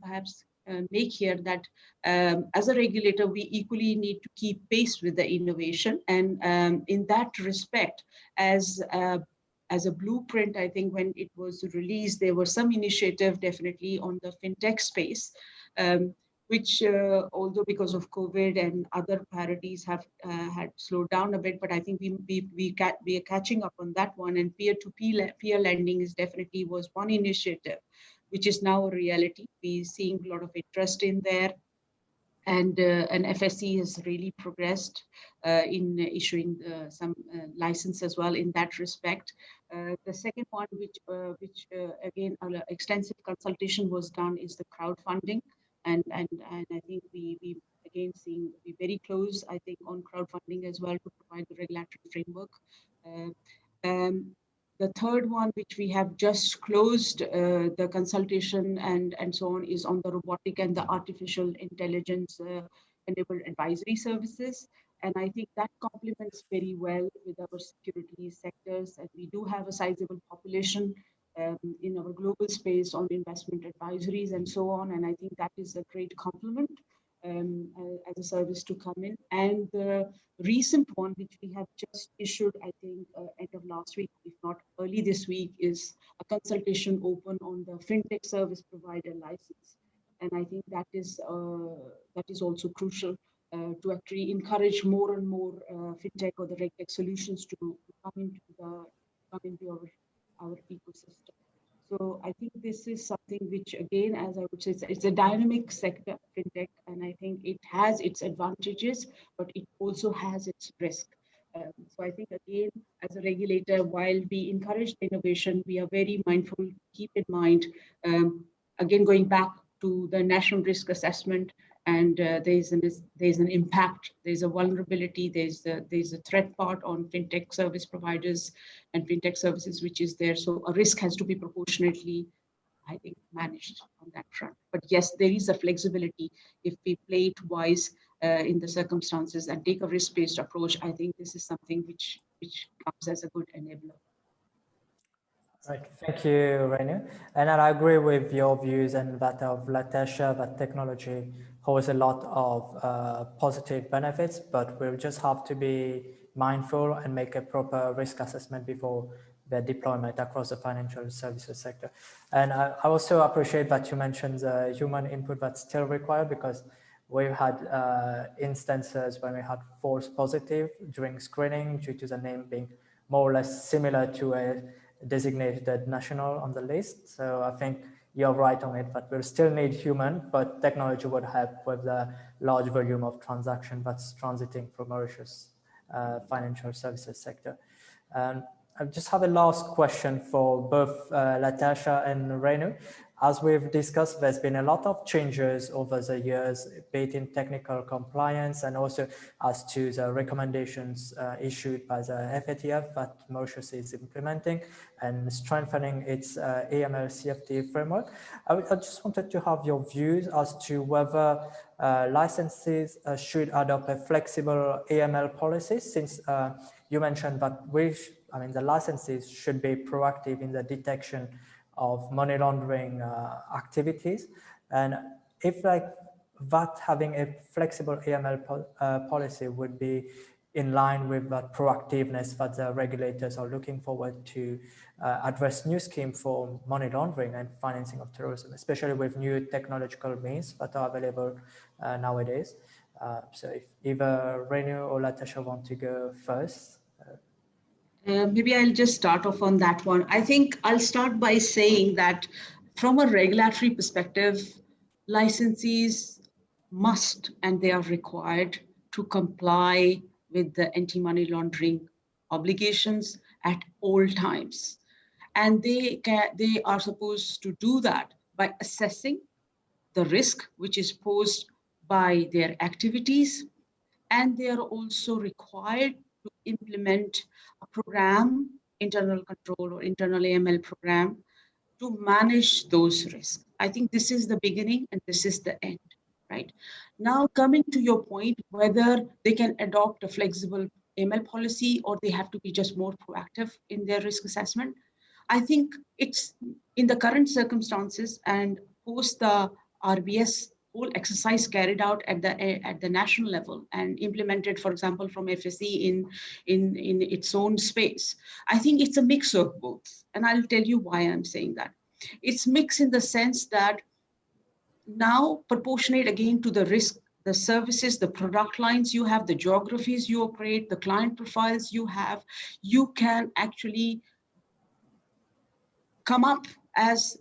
perhaps make here, that as a regulator, we equally need to keep pace with the innovation. And in that respect, as a blueprint, I think when it was released, there was some initiative definitely on the FinTech space, which although because of COVID and other priorities have had slowed down a bit, but I think we are catching up on that one. And peer-to-peer lending was one initiative, which is now a reality. We're seeing a lot of interest in there. And FSC has really progressed in issuing some license as well in that respect. The second one, which again, extensive consultation was done, is the crowdfunding. And I think we again be very close, I think, on crowdfunding as well to provide the regulatory framework. The third one, which we have just closed the consultation and so on, is on the robotic and the artificial intelligence enabled advisory services. And I think that complements very well with our securities sectors. And we do have a sizable population in our global space on investment advisories and so on. And I think that is a great complement as a service to come in. And the recent one, which we have just issued, I think, end of last week, if not early this week, is a consultation open on the FinTech service provider license. And I think that is also crucial to actually encourage more and more FinTech or the RegTech solutions to come into our ecosystem. So I think this is something which, again, as I would say, it's a dynamic sector, FinTech, and I think it has its advantages, but it also has its risk. So I think, again, as a regulator, while we encourage innovation, we are very mindful to keep in mind, again, going back to the national risk assessment, and there's an impact, there's a vulnerability, there's a threat part on FinTech service providers and FinTech services, which is there. So a risk has to be proportionately, I think, managed on that front. But yes, there is a flexibility if we play it wise in the circumstances and take a risk-based approach. I think this is something which comes as a good enabler. Right. Thank you, Renu. And I agree with your views and that of Latasha, that technology holds a lot of positive benefits, but we'll just have to be mindful and make a proper risk assessment before their deployment across the financial services sector. And I also appreciate that you mentioned the human input that's still required, because we've had instances when we had false positive during screening due to the name being more or less similar to a designated national on the list. So I think you're right on it, but we'll still need human, but technology would help with the large volume of transaction that's transiting from Mauritius financial services sector. I just have a last question for both Latasha and Renu. As we've discussed, there's been a lot of changes over the years, be it in technical compliance and also as to the recommendations issued by the FATF that Mauritius is implementing and strengthening its AML CFT framework. I just wanted to have your views as to whether licenses should adopt a flexible AML policy, since you mentioned that the licenses should be proactive in the detection of money laundering activities, and if that having a flexible AML policy would be in line with that proactiveness that the regulators are looking forward to address new scheme for money laundering and financing of terrorism, especially with new technological means that are available nowadays. So if either Renu or Latasha want to go first. Maybe I'll just start off on that one. I think I'll start by saying that from a regulatory perspective, licensees must and they are required to comply with the anti-money laundering obligations at all times. And they are supposed to do that by assessing the risk which is posed by their activities, and they are also required to implement a program, internal control or internal AML program, to manage those risks. I think this is the beginning and this is the end, right? Now, coming to your point, whether they can adopt a flexible AML policy or they have to be just more proactive in their risk assessment, I think it's in the current circumstances and post the RBS whole exercise carried out at the national level and implemented, for example, from FSE in its own space. I think it's a mix of both. And I'll tell you why I'm saying that. It's mixed in the sense that now proportionate again to the risk, the services, the product lines you have, the geographies you operate, the client profiles you have, you can actually come up as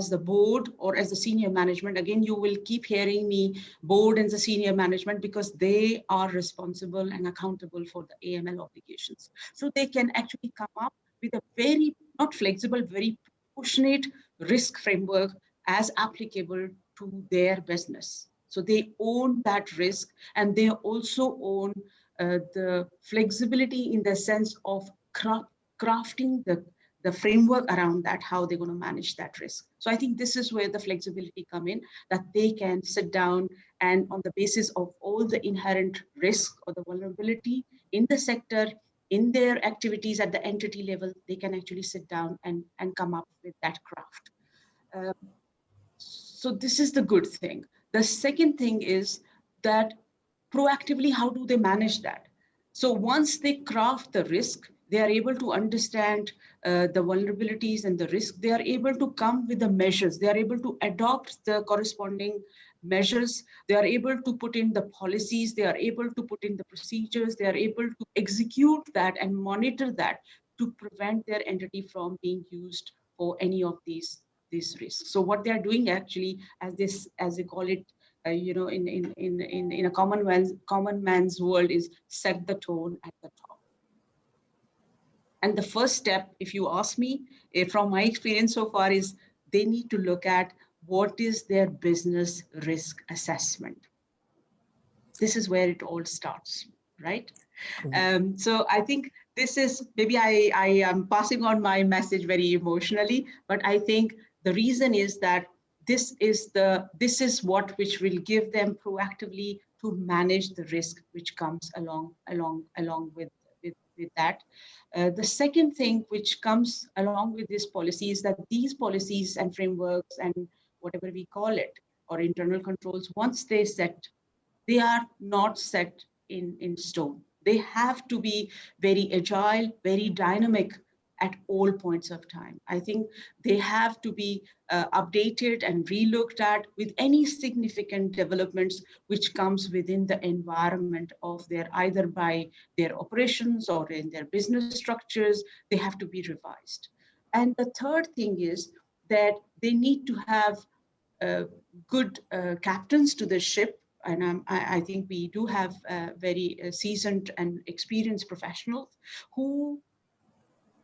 the board or as the senior management. Again, you will keep hearing me board and the senior management because they are responsible and accountable for the AML obligations. So they can actually come up with a very, not flexible, very proportionate risk framework as applicable to their business. So they own that risk and they also own the flexibility in the sense of crafting the framework around that, how they're going to manage that risk. So I think this is where the flexibility come in, that they can sit down and on the basis of all the inherent risk or the vulnerability in the sector, in their activities at the entity level, they can actually sit down and come up with that craft. So this is the good thing. The second thing is that proactively, how do they manage that? So once they craft the risk, they are able to understand the vulnerabilities and the risk. They are able to come with the measures. They are able to adopt the corresponding measures. They are able to put in the policies. They are able to put in the procedures. They are able to execute that and monitor that to prevent their entity from being used for any of these risks. So what they are doing actually, as they call it, in a common man's world, is set the tone at the top. And the first step, if you ask me, from my experience so far, is they need to look at what is their business risk assessment. This is where it all starts, right? Mm-hmm. So I think this is, maybe I am passing on my message very emotionally, but I think the reason is that this is what which will give them proactively to manage the risk which comes along with that. The second thing which comes along with this policy is that these policies and frameworks and whatever we call it, or internal controls, once they set, they are not set in stone. They have to be very agile, very dynamic at all points of time. I think they have to be updated and relooked at with any significant developments which comes within the environment of their, either by their operations or in their business structures. They have to be revised. And the third thing is that they need to have good captains to the ship. and I think we do have very seasoned and experienced professionals who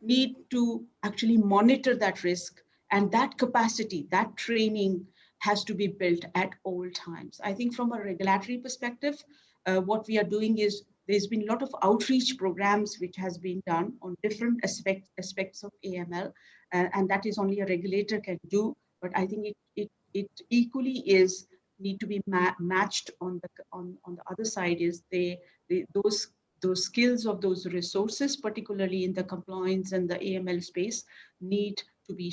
need to actually monitor that risk, and that capacity, that training has to be built at all times. I think from a regulatory perspective, what we are doing is there's been a lot of outreach programs which has been done on different aspects of AML, and that is only a regulator can do. But I think it equally is need to be matched on the other side is those skills of those resources, particularly in the compliance and the AML space, need to be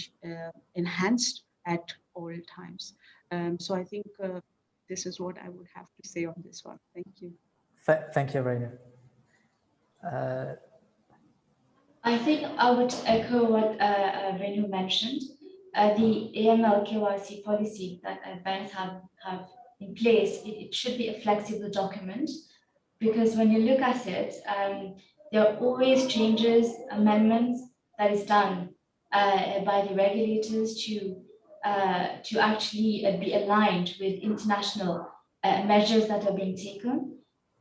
enhanced at all times. So I think this is what I would have to say on this one. Thank you. Thank you, Renu. I think I would echo what Renu mentioned. The AML KYC policy that banks have in place, it should be a flexible document, because when you look at it, there are always changes, amendments that is done by the regulators to actually be aligned with international measures that are being taken,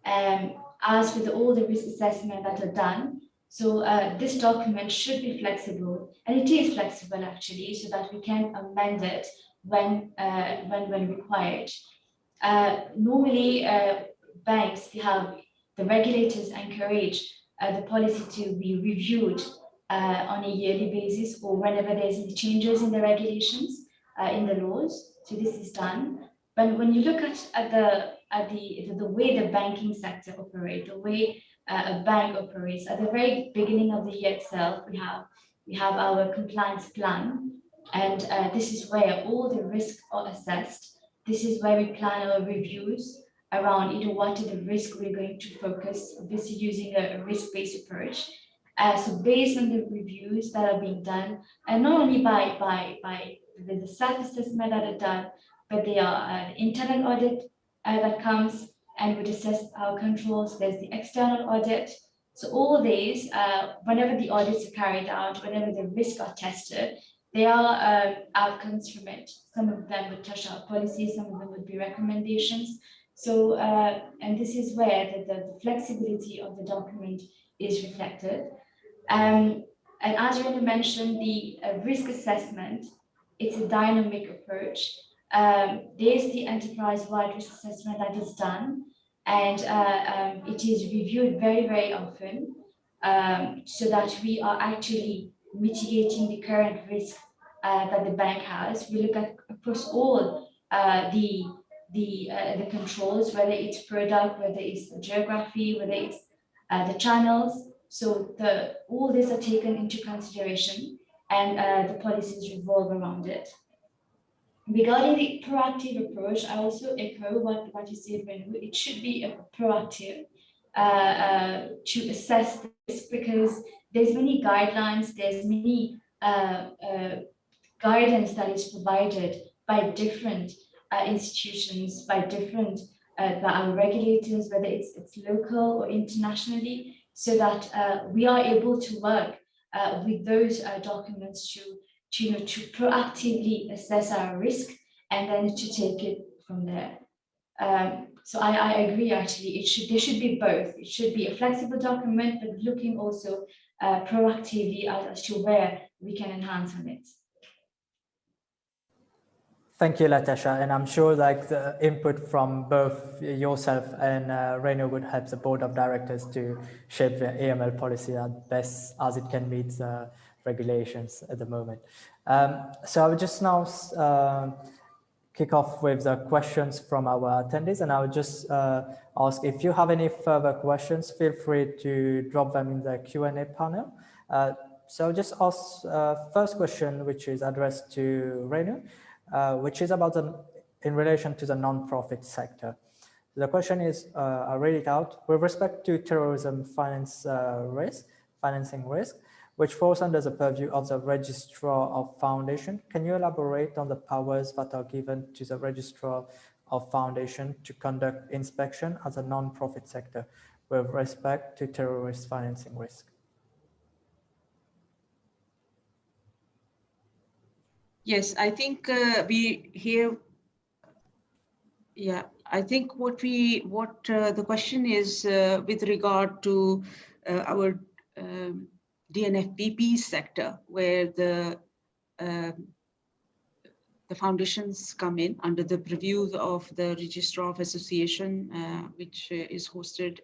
as with all the risk assessment that are done. So this document should be flexible, and it is flexible actually, so that we can amend it when required. Normally, banks, the regulators encourage the policy to be reviewed on a yearly basis, or whenever there's any changes in the regulations, in the laws. So this is done. But when you look at the way the banking sector operates, the way a bank operates, at the very beginning of the year itself, we have our compliance plan, and this is where all the risks are assessed. This is where we plan our reviews around what are the risks we're going to focus, obviously using a risk-based approach. So based on the reviews that are being done, and not only by the self-assessment that are done, but there are an internal audit that comes and would assess our controls. There's the external audit. So all these, whenever the audits are carried out, whenever the risks are tested, there are outcomes from it. Some of them would touch our policies, some of them would be recommendations. So, and this is where the flexibility of the document is reflected. And as Renu mentioned, the risk assessment, it's a dynamic approach. There's the enterprise-wide risk assessment that is done, and it is reviewed very, very often, so that we are actually mitigating the current risk that the bank has. We look at across all the controls, whether it's product, whether it's the geography, whether it's the channels. So all these are taken into consideration, and the policies revolve around it. Regarding the proactive approach, I also echo what you said, Renu. It should be a proactive to assess this, because there's many guidelines, there's many guidance that is provided by different institutions, by our regulators, whether it's local or internationally, so that we are able to work with those documents to proactively assess our risk, and then to take it from there. So I agree, actually, there should be both. It should be a flexible document, but looking also proactively as to where we can enhance on it. Thank you, Latasha, and I'm sure like the input from both yourself and Renu would help the board of directors to shape the AML policy as best as it can meet the regulations at the moment. So I will just now kick off with the questions from our attendees, and I would just ask if you have any further questions, feel free to drop them in the Q&A panel. So I'll just ask first question, which is addressed to Renu, which is about in relation to the non-profit sector. The question is, I'll read it out. With respect to terrorism financing risk, which falls under the purview of the Registrar of Foundation, can you elaborate on the powers that are given to the Registrar of Foundation to conduct inspection as a non-profit sector with respect to terrorist financing risk? Yes, I think we here, yeah, I think what the question is with regard to our DNFBP sector, where the foundations come in under the purview of the Registrar of Association, which is hosted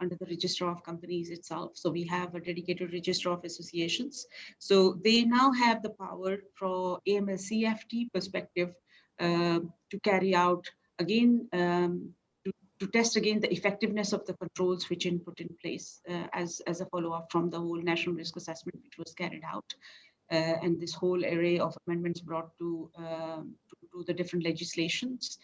under the Registrar of Companies itself. So we have a dedicated Registrar of Associations. So they now have the power from AML CFT perspective to carry out again, to test again the effectiveness of the controls which in put in place as a follow-up from the whole national risk assessment which was carried out. And this whole array of amendments brought to the different legislations.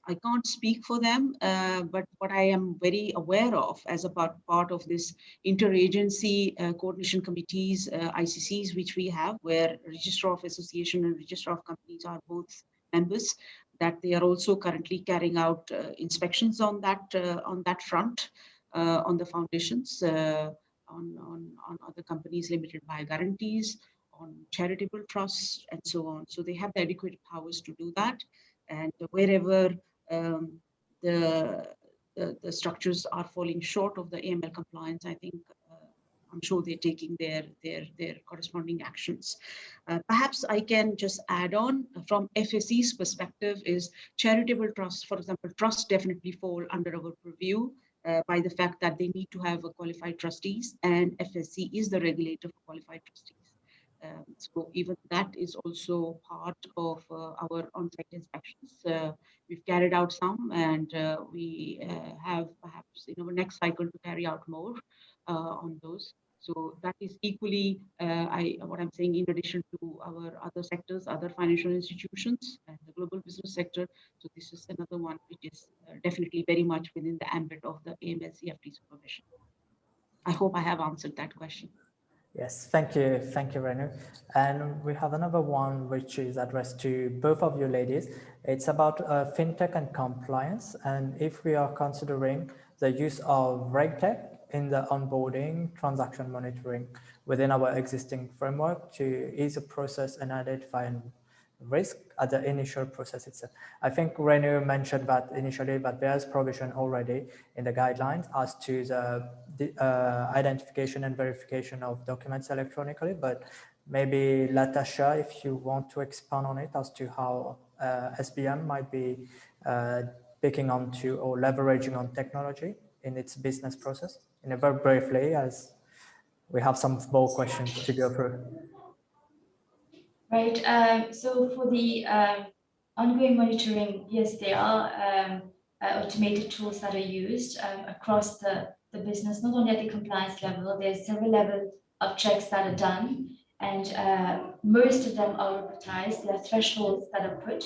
I can't speak for them, but what I am very aware of as a part of this interagency coordination committees, ICCs, which we have, where Registrar of Association and Registrar of Companies are both members, that they are also currently carrying out inspections on that front, on the foundations, on other companies limited by guarantees, on charitable trusts, and so on. So they have the adequate powers to do that. And wherever the structures are falling short of the AML compliance, I think I'm sure they're taking their corresponding actions. Perhaps I can just add on from FSC's perspective is charitable trusts, for example, trusts definitely fall under our purview by the fact that they need to have a qualified trustees, and FSC is the regulator for qualified trustees. So even that is also part of our on-site inspections. We've carried out some, and we have perhaps in our next cycle to carry out more on those. So that is equally what I'm saying in addition to our other sectors, other financial institutions and the global business sector. So this is another one which is definitely very much within the ambit of the AML CFT supervision. I hope I have answered that question. Yes, thank you, Renu. And we have another one which is addressed to both of you ladies. It's about FinTech and compliance, and if we are considering the use of RegTech in the onboarding, transaction monitoring within our existing framework to ease the process and identify risk at the initial process itself. I think Renu mentioned that initially, but there's provision already in the guidelines as to the identification and verification of documents electronically, but maybe Latasha, if you want to expand on it as to how SBM might be picking onto or leveraging on technology in its business process in a very briefly, as we have some more questions to go through. Right. So for the ongoing monitoring, yes, there are automated tools that are used across the business, not only at the compliance level. There's several levels of checks that are done, and most of them are robotized. There are thresholds that are put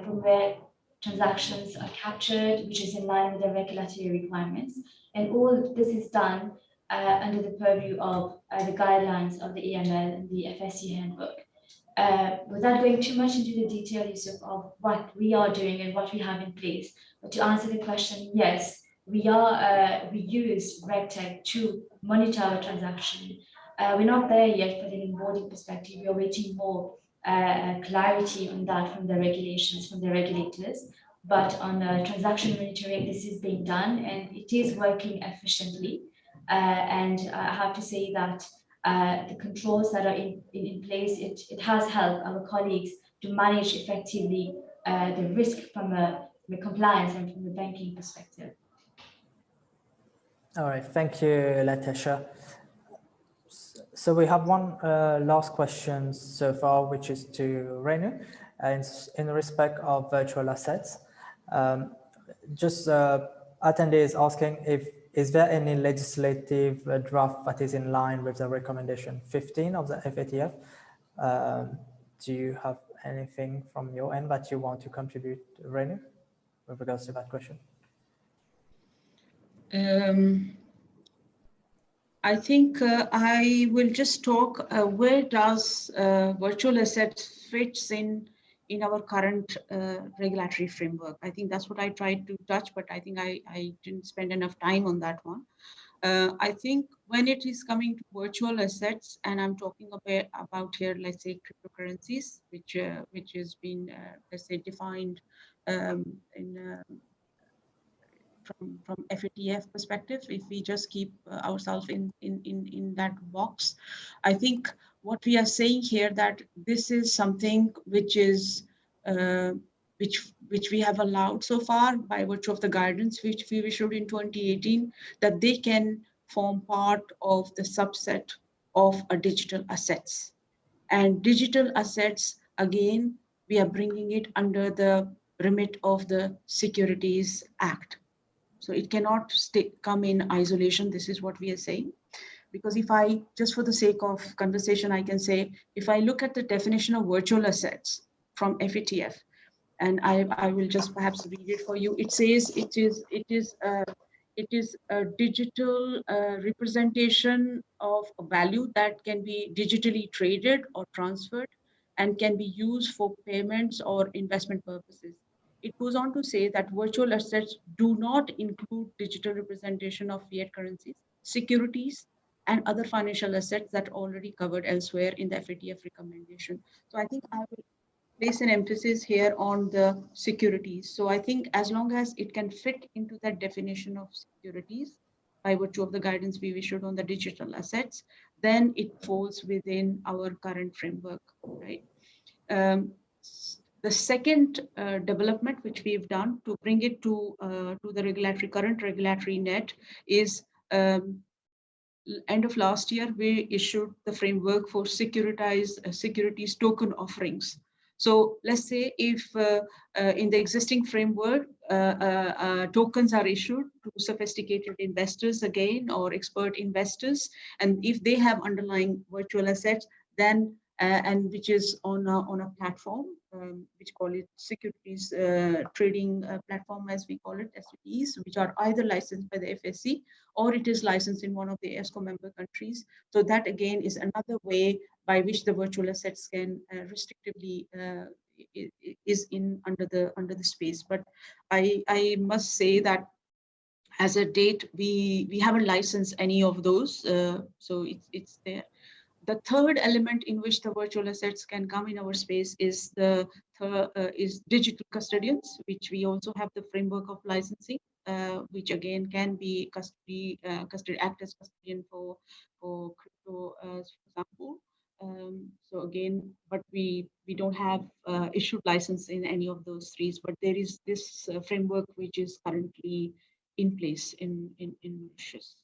from where transactions are captured, which is in line with the regulatory requirements. And all this is done under the purview of the guidelines of the AML and the FSC handbook. Without going too much into the detail, Yusuf, of what we are doing and what we have in place, but to answer the question, yes, we use RegTech to monitor our transaction. We're not there yet from an onboarding perspective. We are waiting more clarity on that from the regulations, from the regulators. But on transaction monitoring, this is being done and it is working efficiently. And I have to say that the controls that are in place, it has helped our colleagues to manage effectively the risk from a compliance and from the banking perspective. All right, thank you, Latasha. So we have one last question so far, which is to Renu, in respect of virtual assets. Attendee is asking is there any legislative draft that is in line with the recommendation 15 of the FATF? Do you have anything from your end that you want to contribute, Renu, with regards to that question? I think I will just talk where does virtual assets fits in our current regulatory framework. I think that's what I tried to touch, but I think I didn't spend enough time on that one. I think when it is coming to virtual assets, and I'm talking about here, let's say cryptocurrencies, which has been, let's say, defined from FATF perspective, if we just keep ourselves in that box. I think what we are saying here, that this is something which is which we have allowed so far by virtue of the guidance which we issued in 2018, that they can form part of the subset of a digital assets. And digital assets, again, we are bringing it under the remit of the Securities Act. So it cannot come in isolation. This is what we are saying. Because if I, just for the sake of conversation, I can say, if I look at the definition of virtual assets from FATF, and I will just perhaps read it for you. It says it is a digital representation of a value that can be digitally traded or transferred and can be used for payments or investment purposes. It goes on to say that virtual assets do not include digital representation of fiat currencies, securities, and other financial assets that are already covered elsewhere in the FATF recommendation. So I think I will place an emphasis here on the securities. So I think as long as it can fit into that definition of securities by virtue of the guidance we issued on the digital assets, then it falls within our current framework, right? The second development which we've done to bring it to the current regulatory net is end of last year, we issued the framework for securitized securities token offerings. So let's say if in the existing framework, tokens are issued to sophisticated investors again, or expert investors, and if they have underlying virtual assets, then and which is on a platform, which call it securities trading platform, as we call it, STEs, which are either licensed by the FSC or it is licensed in one of the ESCO member countries. So that again is another way by which the virtual assets can restrictively is in under the space. But I must say that as a date, we haven't licensed any of those, so it's there. The third element in which the virtual assets can come in our space is is digital custodians, which we also have the framework of licensing, which again can be act as custodian for crypto, for example. So again, but we don't have issued license in any of those three, but there is this framework which is currently in place in Mauritius.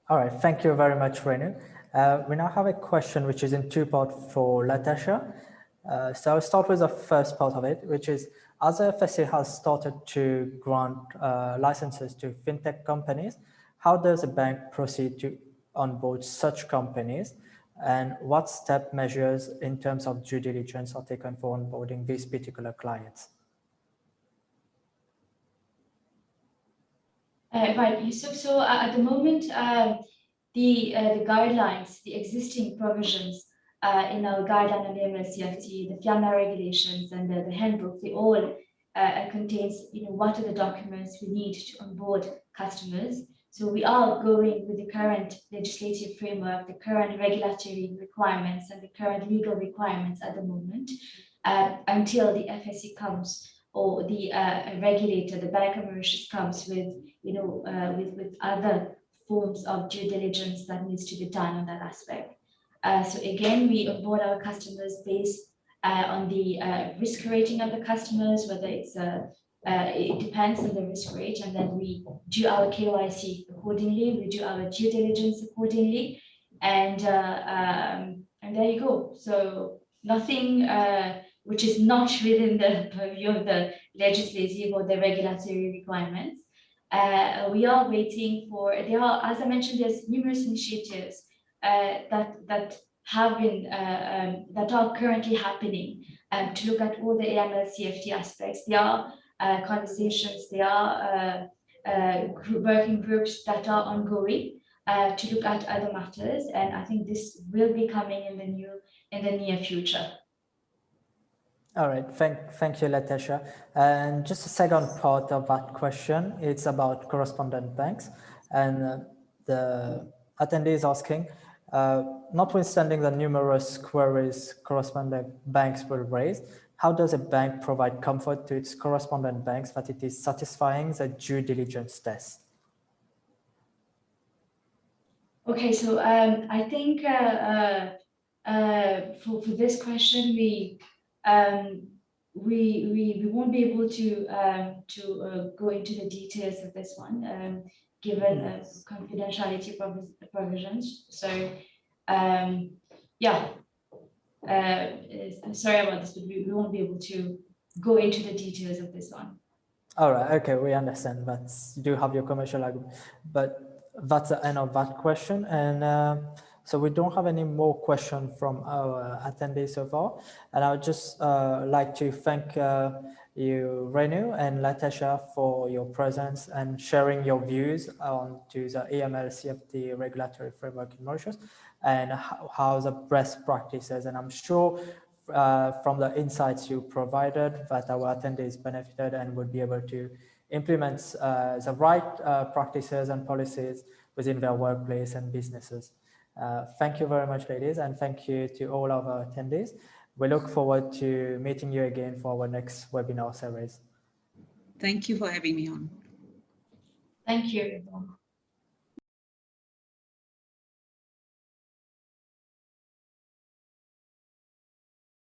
All right, thank you very much, Renu. We now have a question which is in two parts for Latasha. So I'll start with the first part of it, which is, as the FSC has started to grant licenses to fintech companies, how does a bank proceed to onboard such companies? And what step measures in terms of due diligence are taken for onboarding these particular clients? Right, Yusuf. So at the moment, the guidelines, the existing provisions in our guideline on AML CFT, the FIAMA regulations, and the handbook, they all contains, what are the documents we need to onboard customers. So we are going with the current legislative framework, the current regulatory requirements, and the current legal requirements at the moment, until the FSC comes, or the regulator, the Bank of Mauritius comes with, with other forms of due diligence that needs to be done on that aspect. So again, we onboard our customers based on the risk rating of the customers, whether it's it depends on the risk rate, and then we do our KYC accordingly, we do our due diligence accordingly, and there you go. So nothing which is not within the purview of the legislative or the regulatory requirements. We are waiting for, as I mentioned, there's numerous initiatives that have been, that are currently happening to look at all the AML CFT aspects. There are conversations, there are working groups that are ongoing to look at other matters, and I think this will be coming in the near future. All right, thank you, Latasha. And just a second part of that question, it's about correspondent banks. And the attendee is asking, notwithstanding the numerous queries correspondent banks will raise, how does a bank provide comfort to its correspondent banks that it is satisfying the due diligence test? Okay, so I think for this question, we won't be able to go into the details of this one, given confidentiality provisions. So yeah, I'm sorry about this, but we won't be able to go into the details of this one. All right, okay, we understand that you do have your commercial argument, but that's the end of that question. And so we don't have any more questions from our attendees so far. And I would just like to thank you, Renu and Latasha, for your presence and sharing your views on to the AML CFT regulatory framework in Mauritius and how the best practices. And I'm sure from the insights you provided that our attendees benefited and would be able to implement the right practices and policies within their workplace and businesses. Thank you very much, ladies, and thank you to all of our attendees. We look forward to meeting you again for our next webinar series. Thank you for having me on. Thank you, everyone.